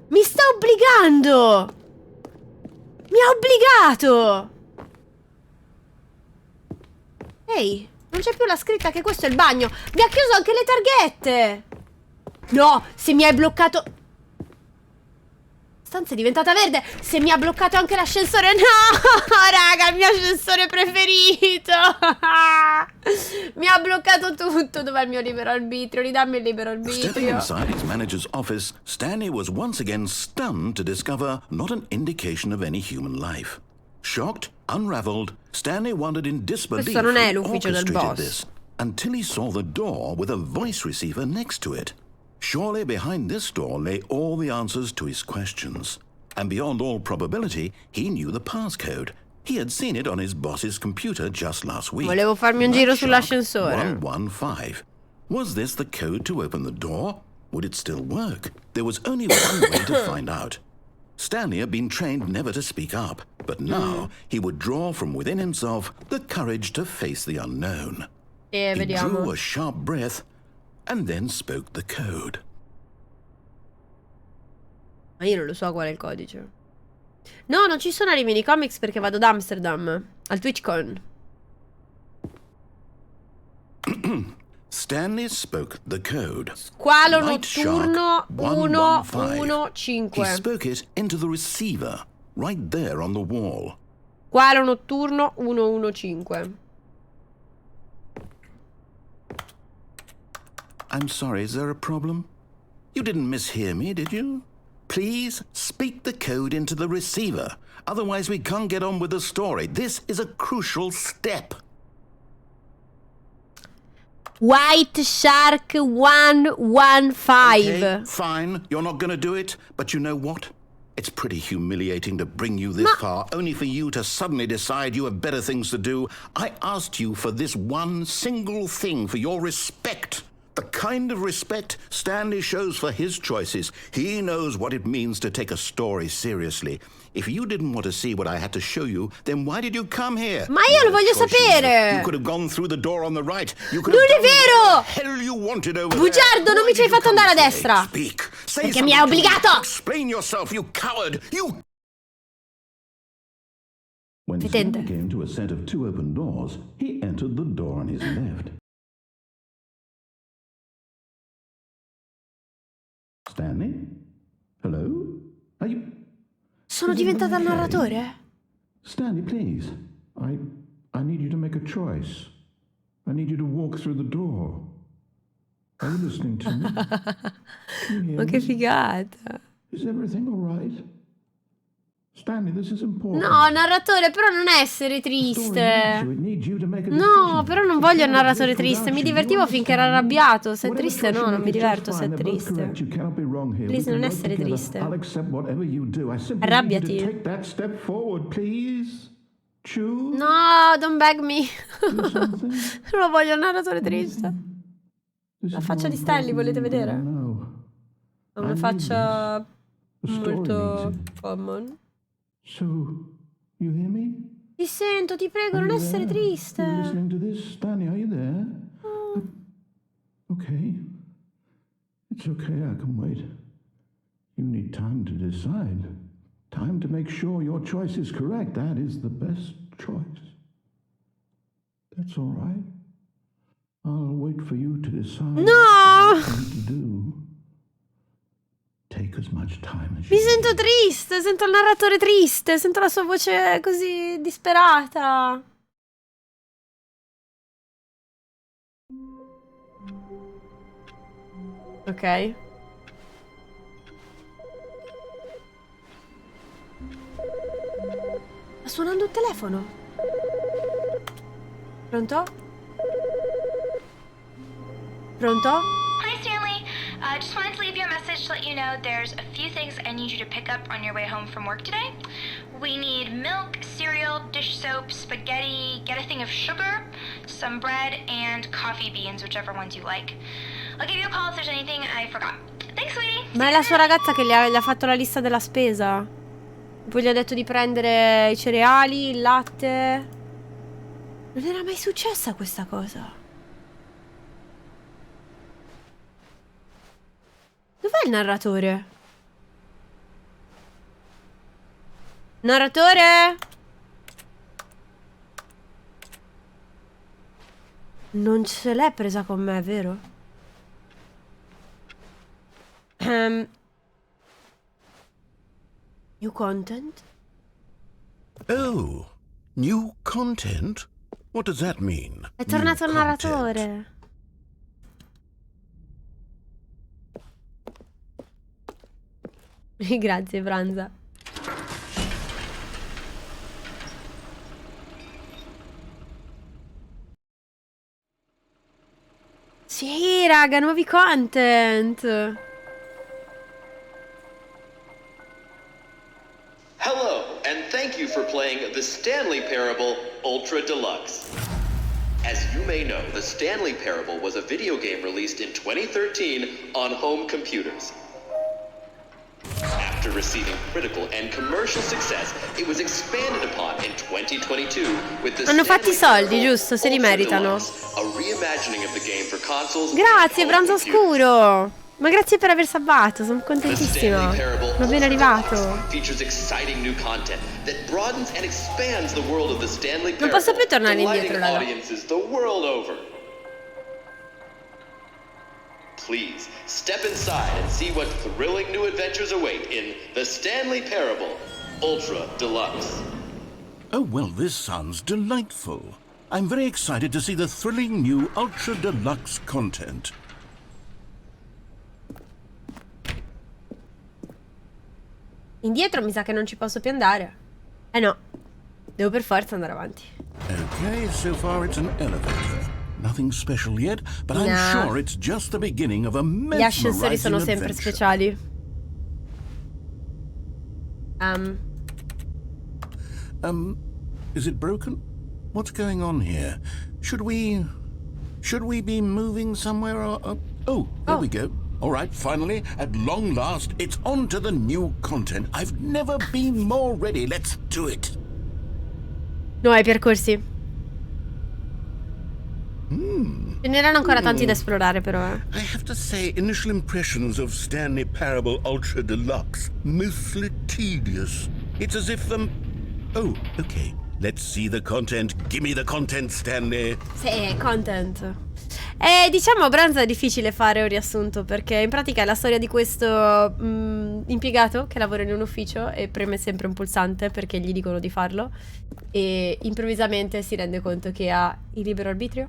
Mi sta obbligando. Mi ha obbligato. Ehi, non c'è più la scritta che questo è il bagno. Mi ha chiuso anche le targhette. No, se mi hai bloccato... Stanza è diventata verde. Se mi ha bloccato anche l'ascensore. No, raga, il mio ascensore preferito. Mi ha bloccato tutto. Dov'è il mio libero arbitrio? Ridammi il libero Stepping arbitrio. inside his manager's office, Stanley was once again stunned to discover not an indication of any human life. Shocked, unraveled, Stanley wondered in disbelief Questo non è who l'ufficio del orchestrated boss. this, until he saw the door with a voice receiver next to it. Surely behind this door lay all the answers to his questions. And beyond all probability, he knew the passcode. He had seen it on his boss's computer just last week. Volevo farmi un giro Matchshark sull'ascensore. 115. Was this the code to open the door? Would it still work? There was only one way to find out. Stanley had been trained never to speak up, but now he would draw from within himself the courage to face the unknown. He Vediamo. drew a sharp breath and then spoke the code. Ma io non lo so qual è il codice. No, non ci sono i mini comics perché vado ad Amsterdam. Al TwitchCon. Stanley spoke the code. Squalo Night Shark notturno 115. 115. He spoke it into the receiver, right there on the wall. Squalo notturno 115. I'm sorry, is there a problem? You didn't mishear me, did you? Please speak the code into the receiver. Otherwise we can't get on with the story. This is a crucial step. White Shark 115. Okay, fine. You're not going to do it. But you know what? It's pretty humiliating to bring you this far, only for you to suddenly decide you have better things to do. I asked you for this one single thing, for your respect. The kind of respect Stanley shows for his choices. He knows what it means to take a story seriously. If you didn't want to see what I had to show you, then why did you come here? Ma io lo voglio sapere! You could have gone through the door on the right. You could Non have è vero! what the hell you wanted over Bugiardo, there. non mi ci hai fatto andare a destra! Speak. Say Perché mi hai something to me. obbligato! Explain yourself, you coward! You... When Fetente. Stanley came to a set of 2 open doors, he entered the door on his left. Stanley? Hello? Are you... Sono Is everything diventata il okay? narratore? Stanley, please. I need you to make a choice. I need you to walk through the door. Are you listening to me? Can you hear Ma che me? figata! Is everything all right? Stanley, this is important. No, narratore, però non essere triste. No, però non voglio il narratore triste. Mi divertivo finché era arrabbiato. Se è triste, no, non mi diverto se è triste. Please, non essere triste. Arrabbiati. No, don't beg me. Non voglio il narratore triste. La faccia di Stanley, volete vedere? Ha una faccia molto common. So, you hear me? Ti sento, ti prego, non essere triste. Are you listening to this? Stanley, are you there? Okay. It's okay, I can wait. You need time to decide. Time to make sure your choice is correct. That is the best choice. That's all right. I'll wait for you to decide No! what you need to do. Take as much time as Mi you sento triste, sento il narratore triste, sento la sua voce così disperata. Ok. Sta suonando il telefono. Pronto? Pronto? Hi, Stanley. Just wanted to leave you a message to let you know there's a few things I need you to pick up on your way home from work today. We need milk, cereal, dish soap, spaghetti, get a thing of sugar, some bread, and coffee beans, whichever ones you like. I'll give you a call if there's anything I forgot. Thanks, sweetie. Ma è la sua ragazza che gli ha fatto la lista della spesa. Poi gli ha detto di prendere i cereali, il latte. Non era mai successa questa cosa. Dov'è il narratore? Narratore? Non ce l'è presa con me, vero? New content? Oh, new content? What does that mean? È tornato il New content. narratore. Grazie, Franza. Sì, raga, nuovi content. Hello, and thank you for playing the Stanley Parable Ultra Deluxe. As you may know, the Stanley Parable was a video game released in 2013 on home computers. After receiving critical and commercial success, it was expanded upon in 2022 with the Hanno fatto i Stanley soldi, Parable giusto? Se li Ultra meritano. Deluxe, a reimagining of the game for consoles Grazie, and Pranzo home computers. Oscuro. Ma grazie per aver salvato, sono The contentissima. Stanley Parable Ma ben Ultra arrivato. Deluxe features exciting new content that broadens and expands the world of the Stanley Non Parable, posso più tornare delighting indietro, raga. audiences the world over. Please step inside and see what thrilling new adventures await in the Stanley Parable Ultra Deluxe. Oh, well, this sounds delightful. I'm very excited to see the thrilling new Ultra Deluxe content. Indietro mi sa che non ci posso più andare. Eh no, devo per forza andare avanti. Okay, so far it's an elevator. Nothing special yet, but I'm Nah. sure it's just the beginning of a Gli ascensori sono mesmerizing sempre adventure. speciali. Is it broken? What's going on here? Should we be moving somewhere or oh, there we go. All right, finally, at long last, it's on to the new content. I've never been more ready. Let's do it. Nuovi percorsi. Ce n'erano ancora tanti da esplorare, però. I have to say, initial impressions of Stanley Parable Ultra Deluxe, mostly tedious. It's as if, oh, okay. Let's see the content. Give me the content, Stanley. Sì, content. Diciamo, Branza è difficile fare un riassunto, perché in pratica è la storia di questo impiegato che lavora in un ufficio e preme sempre un pulsante perché gli dicono di farlo e improvvisamente si rende conto che ha il libero arbitrio.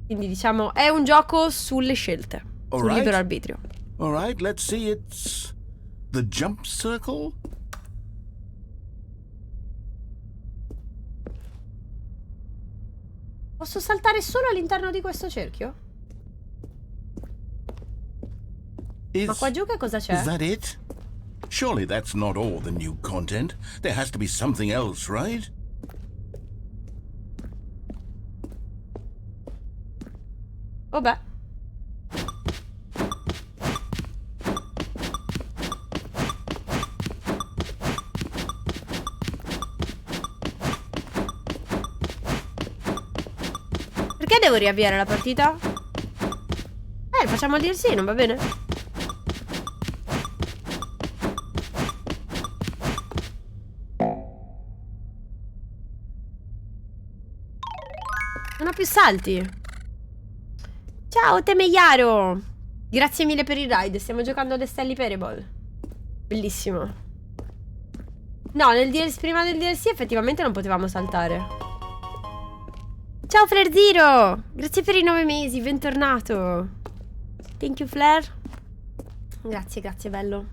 Quindi diciamo è un gioco sulle scelte, sul Alright. libero arbitrio. All right, let's see. It's the jump circle. Posso saltare solo all'interno di questo cerchio? Ma qua giù che cosa c'è? Is that it? Surely that's not all the new content. There has to be something else, right? Oh beh. Perché devo riavviare la partita? Facciamo il DLC, non va bene? Non ho più salti. Ciao Temeiaro. Grazie mille per il ride. Stiamo giocando a Stanley Parable. Bellissimo. No, nel DLC, prima del DLC effettivamente non potevamo saltare. Ciao Flare Zero. Grazie per i 9 mesi, bentornato. Thank you Flare. Grazie, grazie bello.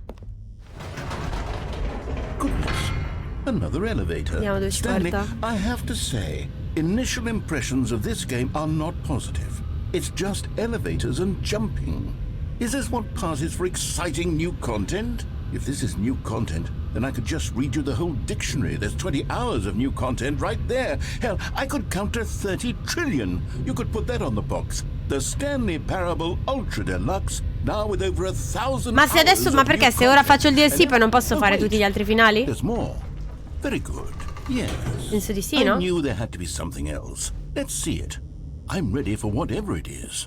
Goodness, another elevator. Andiamo dove ci Stanley, porta. I have to say, initial impressions of this game are not positive. It's just elevators and jumping. Is this what passes for exciting new content? If this is new content, then I could just read you the whole dictionary. There's 20 hours of new content right there. Hell, I could count to 30 trillion. You could put that on the box. The Stanley Parable Ultra Deluxe, now with over 1,000 Ma se adesso, hours ma of perché new se ora content. faccio il DLC And poi non posso oh, fare wait. tutti gli altri finali? There's more. Very good. Yes. Penso di sì, I no? knew there had to be something else. Let's see it. I'm ready for whatever it is.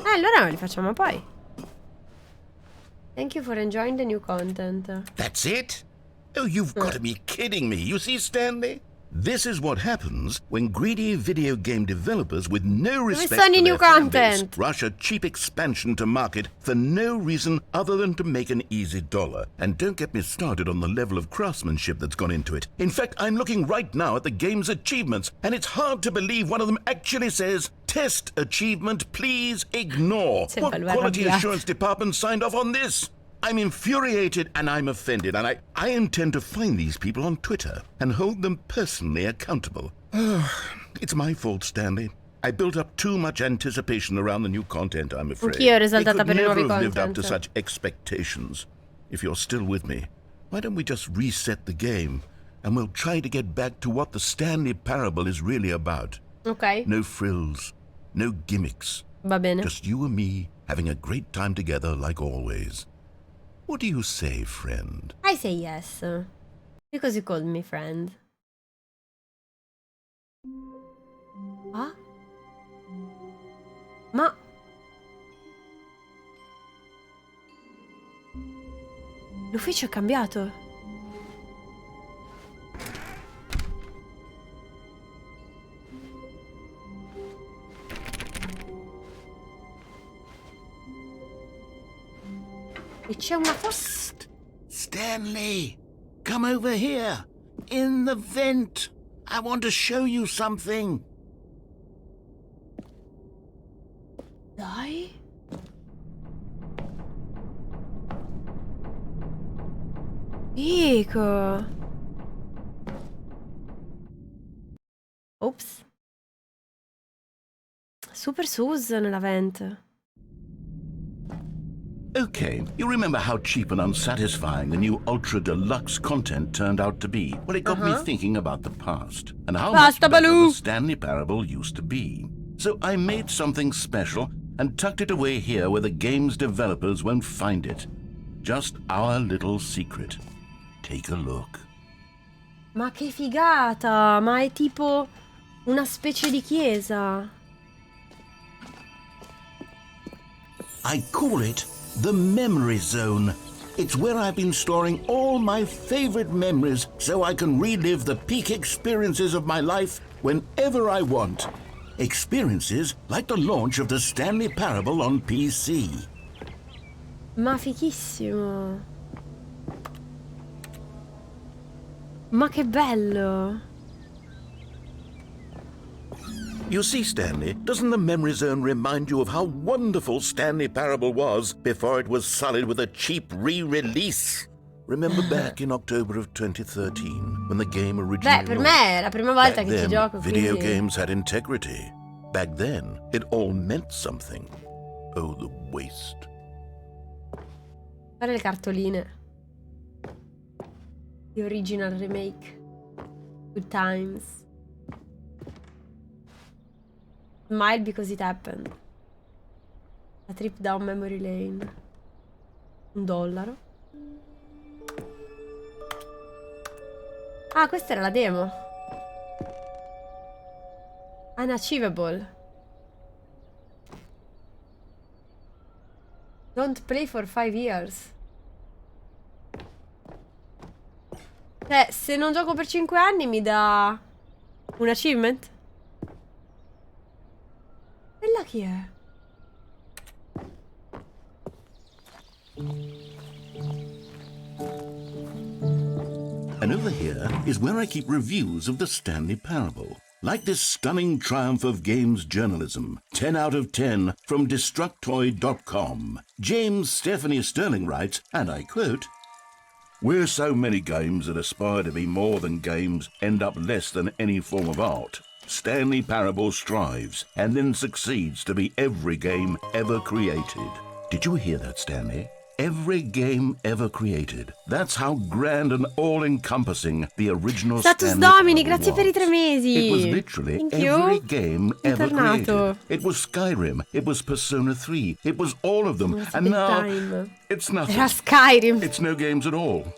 Allora li facciamo poi. Thank you for enjoying the new content. That's it? Oh, you've got to be kidding me. You see, Stanley? This is what happens when greedy video game developers with no respect sono i for new their fan base content? rush a cheap expansion to market for no reason other than to make an easy dollar. And don't get me started on the level of craftsmanship that's gone into it. In fact, I'm looking right now at the game's achievements, and it's hard to believe one of them actually says, "Test achievement, please ignore." Sembra What lui quality arrabbiato. assurance department signed off on this? I'm infuriated and I'm offended, and I intend to find these people on Twitter and hold them personally accountable. It's my fault, Stanley. I built up too much anticipation around the new content, I'm afraid. Anch'io ero They esaltata could per i never nuovi have lived up to content. such expectations. If you're still with me, why don't we just reset the game and we'll try to get back to what the Stanley Parable is really about. Ok, No frills, no gimmicks. va bene. Just you and me having a great time together like always. What do you say, friend? I say yes. Because you called me friend. Ah? Ma... L'ufficio è cambiato. E c'è una fossa. Stanley, come over here. In the vent. I want to show you something. Dai. Fico. Ops. Super Sus nella vent. Okay, you remember how cheap and unsatisfying the new Ultra Deluxe content turned out to be? Well, it got me thinking about the past and how much Basta, better Baloo. the Stanley Parable used to be. So I made something special and tucked it away here where the game's developers won't find it. Just our little secret. Take a look. Ma che figata! Ma è tipo una specie di chiesa. I call it the Memory Zone. It's where I've been storing all my favorite memories so I can relive the peak experiences of my life whenever I want. Experiences like the launch of the Stanley Parable on PC. Ma fighissimo. Ma che bello. You see, Stanley, doesn't the Memory Zone remind you of how wonderful Stanley Parable was before it was sullied with a cheap re-release? Remember back in October of 2013 when the game originally Beh, per me è la prima volta Back che ci then, gioco, video quindi... games had integrity. Back then, it all meant something. Oh, the waste. Fare le cartoline. The original remake. Good times. Smile because it happened. A trip down memory lane. $1. Ah, questa era la demo. Unachievable. Don't play for 5 years. Cioè, se non gioco per 5 anni mi dà un achievement? Quella chi è? And over here is where I keep reviews of the Stanley Parable. Like this stunning triumph of games journalism, 10 out of 10 from Destructoid.com. James Stephanie Sterling writes, and I quote, "Where so many games that aspire to be more than games end up less than any form of art, Stanley Parable strives and then succeeds to be every game ever created." Did you hear that, Stanley? Every game ever created. That's how grand and all-encompassing the original Status Stanley Domini, Parable grazie per i 3 mesi. It was literally Thank every you. game ever Bentornato. created. It was Skyrim, it was Persona 3, it was all of them. Once And upon a now, time. it's nothing. Era Skyrim. It's no games at all.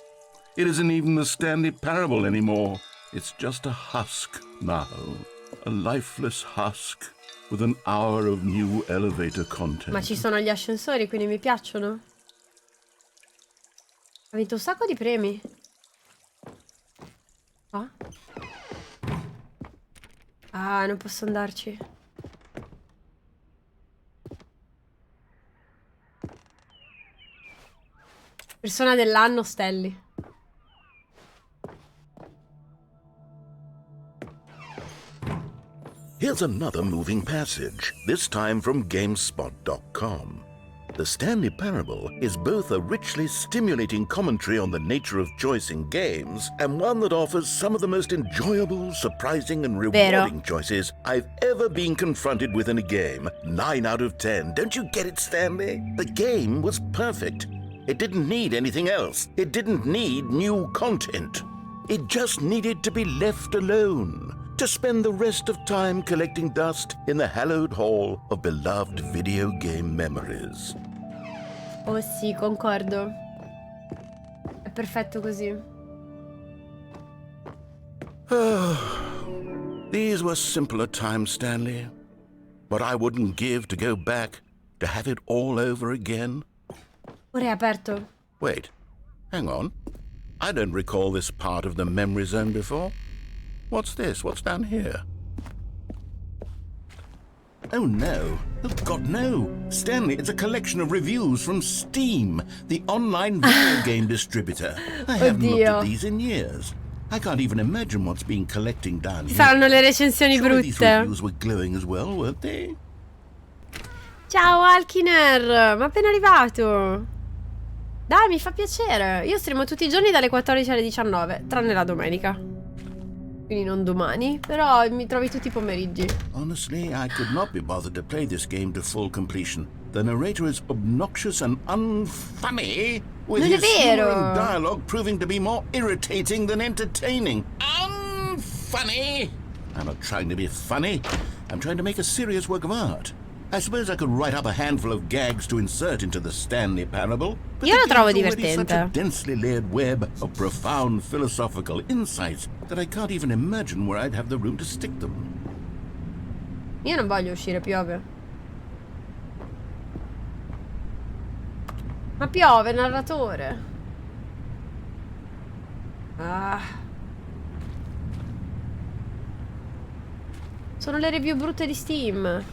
It isn't even the Stanley Parable anymore. It's just a husk now. A lifeless husk with an hour of new elevator content. Ma ci sono gli ascensori, quindi mi piacciono. Ha vinto un sacco di premi. Ah? Ah, non posso andarci. Persona dell'anno, Stanley. Here's another moving passage, this time from GameSpot.com. The Stanley Parable is both a richly stimulating commentary on the nature of choice in games and one that offers some of the most enjoyable, surprising, and rewarding choices I've ever been confronted with in a game. 9 out of 10. Don't you get it, Stanley? The game was perfect. It didn't need anything else. It didn't need new content. It just needed to be left alone, to spend the rest of time collecting dust in the hallowed hall of beloved video game memories. Oh sì, concordo. È perfetto così. These were simpler times, Stanley. What I wouldn't give to go back, to have it all over again. Ora è aperto. Wait, hang on. I don't recall this part of the memory zone before. What's this? What's down here? Oh no. Oh God, no. Stanley, it's a collection of reviews from Steam, the online video game distributor. I haven't looked at these in years. I can't even imagine what's been collecting down here. Saranno le recensioni Surely these brutte. reviews were glowing as well, weren't they? Ciao Alkiner, ma appena arrivato. Dai, mi fa piacere. Io streamo tutti i giorni dalle 14 alle 19, tranne la domenica. Quindi non domani, però mi trovi tutti i pomeriggi. Honestly, I could not be bothered to play this game to full completion. The narrator is obnoxious and unfunny, with Non è his humor vero. and dialogue proving to be more irritating than entertaining. Unfunny! I'm not trying to be funny. I'm trying to make a serious work of art. I suppose I could write up a handful of gags to insert into the Stanley Parable, but Io the lo trovo game's already such a divertente. densely layered web of profound philosophical insights that I can't even imagine where I'd have the room to stick them. Io non voglio uscire, piove. Ma piove, narratore. Ah. Sono le review brutte di Steam.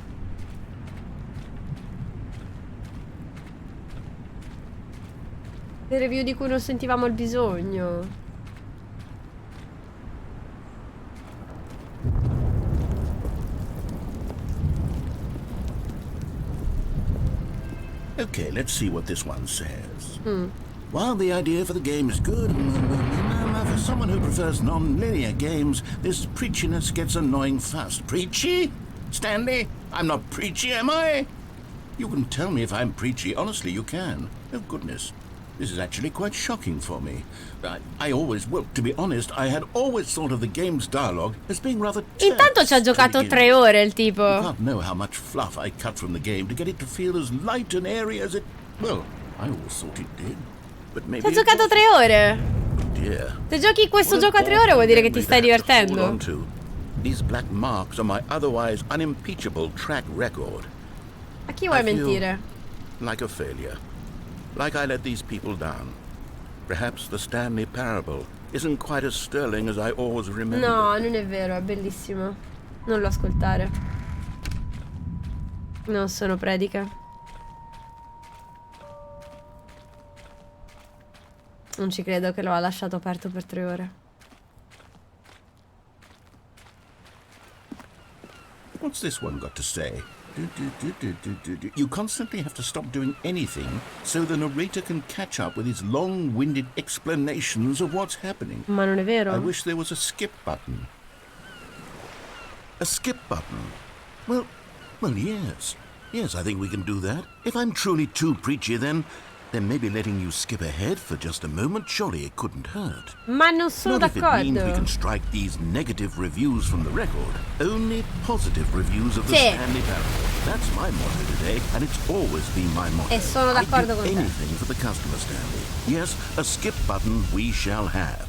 Le review di cui non sentivamo il bisogno. Okay, let's see what this one says. While the idea for the game is good, for someone who prefers non-linear games, this preachiness gets annoying fast. Preachy? Stanley? I'm not preachy, am I? You can tell me if I'm preachy. Honestly, you can. Oh, goodness. This is actually quite shocking for me. Well, to be honest, I had always thought of the game's dialogue as being rather Intanto ci ha giocato 3 ore il tipo. You can't know how much fluff I cut from the game to get it to feel as light and airy as it... Well, I always thought it did. But maybe Ci ha giocato 3 ore. dear. Se giochi questo gioco a 3 ore vuol dire che ti stai divertendo. These black marks are my otherwise unimpeachable track record. A chi vuoi I feel mentire? like a failure. Like I let these people down. Perhaps the Stanley Parable isn't quite as sterling as I always remember. No, non è vero, è bellissimo. Non lo ascoltare. Non sono predica. Non ci credo che lo ha lasciato aperto per 3 ore. What's this one got to say? You constantly have to stop doing anything so the narrator can catch up with his long-winded explanations of what's happening. Ma non è vero? I wish there was a skip button. A skip button? Well, yes. Yes, I think we can do that. If I'm truly too preachy, then maybe letting you skip ahead for just a moment, surely it couldn't hurt. Ma non sono Not if it means we d'accordo. can strike these negative reviews from the record. Only positive reviews of the Sì. Stanley Parable. That's my motto today, and it's always been my motto. E sono I'd d'accordo do con te. anything for the customer, Stanley. Yes, a skip button we shall have.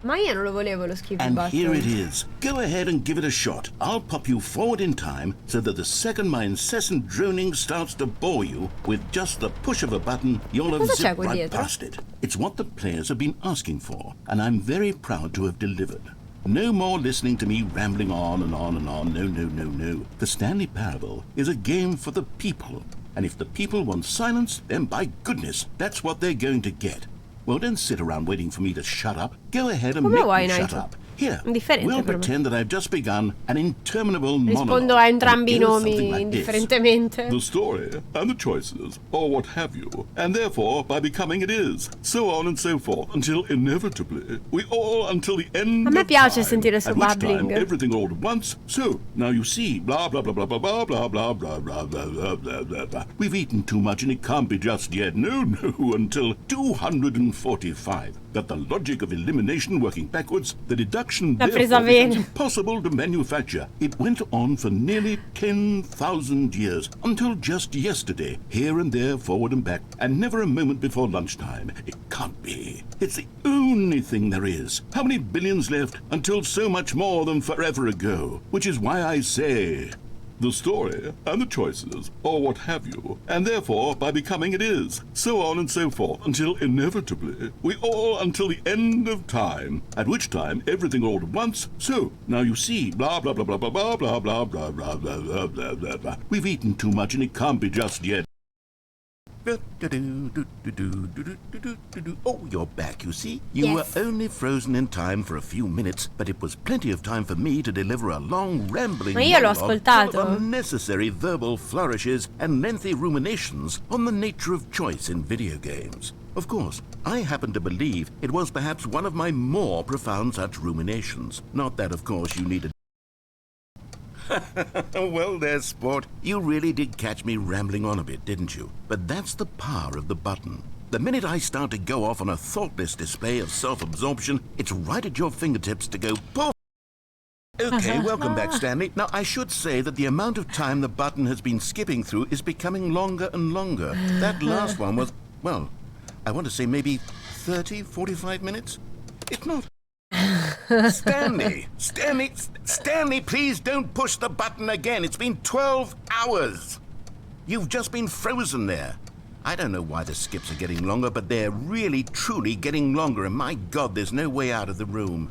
Ma io non lo volevo lo skip And button. here it is. Go ahead and give it a shot. I'll pop you forward in time so that the second my incessant droning starts to bore you, with just the push of a button, you'll have Cosa c'è zipped qui right dietro? past it. It's what the players have been asking for, and I'm very proud to have delivered. No more listening to me rambling on and on and on. No. The Stanley Parable is a game for the people. And if the people want silence, then by goodness, that's what they're going to get. Well, don't sit around waiting for me to shut up. Go ahead and Come make vuoi, me shut Nigel? up. Here, Indifferente we'll per me. pretend that I've just begun an interminable monologue. Rispondo a entrambi i And it goes nomi something like this. indifferentemente. The story and the choices, or what have you, and therefore by becoming it is, so on and so forth, until inevitably we all until the end A me of piace time, sentire il suo at which babbling. time everything all at once. So now you see, blah blah blah blah blah blah blah blah blah blah blah blah blah blah. We've eaten too much and it can't be just yet. No, until 245. That the logic of elimination working backwards, the deduction L'ha presa therefore becomes bene. impossible to manufacture. It went on for nearly 10,000 years, until just yesterday, here and there, forward and back, and never a moment before lunchtime. It can't be. It's the only thing there is. How many billions left until so much more than forever ago? Which is why I say... The story and the choices, or what have you, and therefore by becoming it is, so on and so forth, until inevitably we all until the end of time, at which time everything all at once. So now you see, blah blah blah blah blah blah blah blah blah blah blah blah blah blah blah. We've eaten too much and it can't be just yet. Oh, you're back, you see? You Yes. were only frozen in time for a few minutes, but it was plenty of time for me to deliver a long, rambling Ma io l'ho monologue full of ascoltato. unnecessary verbal flourishes and lengthy ruminations on the nature of choice in video games. Of course, I happen to believe it was perhaps one of my more profound such ruminations. Not that, of course, you needed... Well there, sport. You really did catch me rambling on a bit, didn't you? But that's the power of the button. The minute I start to go off on a thoughtless display of self-absorption, it's right at your fingertips to go poof. Okay, welcome back, Stanley. Now, I should say that the amount of time the button has been skipping through is becoming longer and longer. That last one was, well, I want to say maybe 30, 45 minutes? It's not. Stanley, please don't push the button again. It's been 12 hours. You've just been frozen there. I don't know why the skips are getting longer, but they're really, truly getting longer, and my God, there's no way out of the room.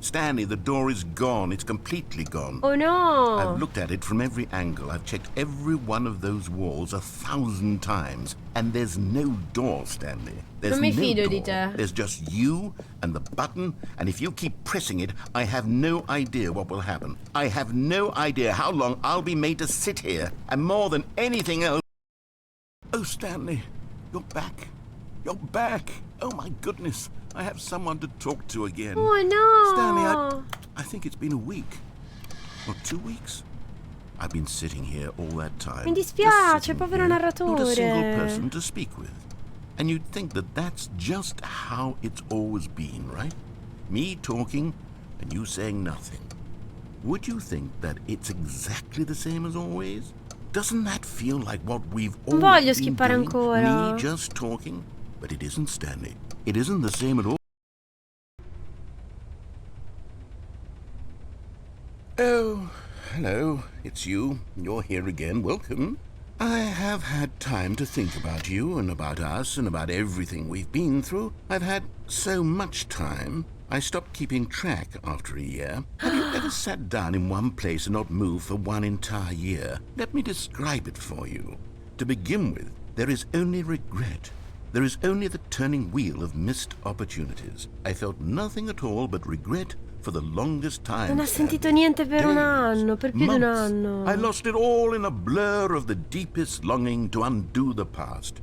Stanley, the door is gone. It's completely gone. Oh no. I've looked at it from every angle. I've checked every one of those walls 1,000 times. And there's no door, Stanley. There's Non mi no fido door. di te. There's just you and the button. And if you keep pressing it, I have no idea what will happen. I have no idea how long I'll be made to sit here. And more than anything else... Oh, Stanley, you're back. You're back. Oh, my goodness. I have someone to talk to again. Oh no. Stanley, I think it's been a week. Or 2 weeks. I've been sitting here all that time. Mi just dispiace, sitting povero here, Not a single narratore. person to speak with. And you'd think that that's just how it's always been, right? Me talking and you saying nothing. Would you think that it's exactly the same as always? Doesn't that feel like what we've Non always voglio been skippare doing? ancora. Me just talking? But it isn't, Stanley. It isn't the same at all. Oh, hello. It's you. You're here again. Welcome. I have had time to think about you and about us and about everything we've been through. I've had so much time. I stopped keeping track after a year. Have you ever sat down in one place and not moved for one entire year? Let me describe it for you. To begin with, there is only regret. There is only the turning wheel of missed opportunities. I felt nothing at all but regret for the longest time. Non ha Stanley. sentito niente per un Days, anno, per più di un months. anno. I lost it all in a blur of the deepest longing to undo the past.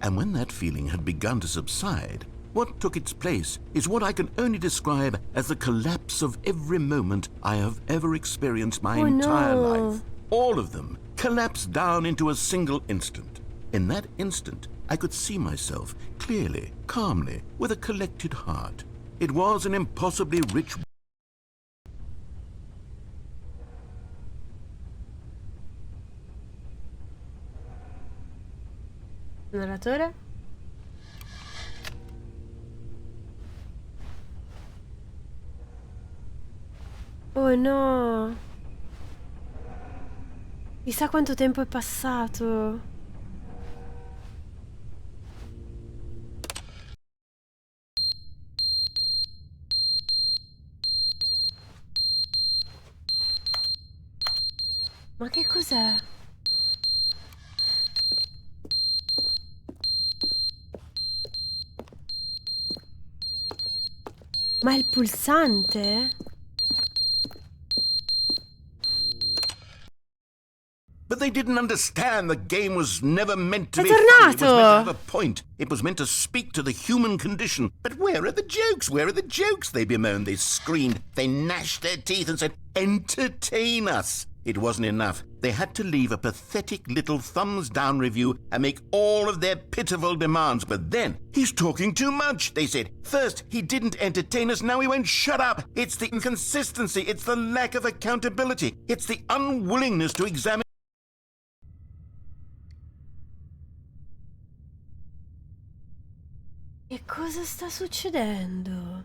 And when that feeling had begun to subside, what took its place is what I can only describe as the collapse of every moment I have ever experienced my Oh, entire no. life. All of them collapsed down into a single instant. In that instant, I could see myself clearly, calmly, with a collected heart. It was an impossibly rich... Narratore? Oh no. Chissà quanto tempo è passato. Ma che cos'è? Ma è il pulsante? But they didn't understand the game was never meant to È be fun. It was meant to tornato! have a point. It was meant to speak to the human condition. But where are the jokes? Where are the jokes? They bemoaned, they screamed, they gnashed their teeth and said, entertain us. It wasn't enough. They had to leave a pathetic little thumbs-down review and make all of their pitiful demands. But then, he's talking too much, they said. First, he didn't entertain us, now he won't shut up. It's the inconsistency, it's the lack of accountability, it's the unwillingness to examine... Che cosa sta succedendo?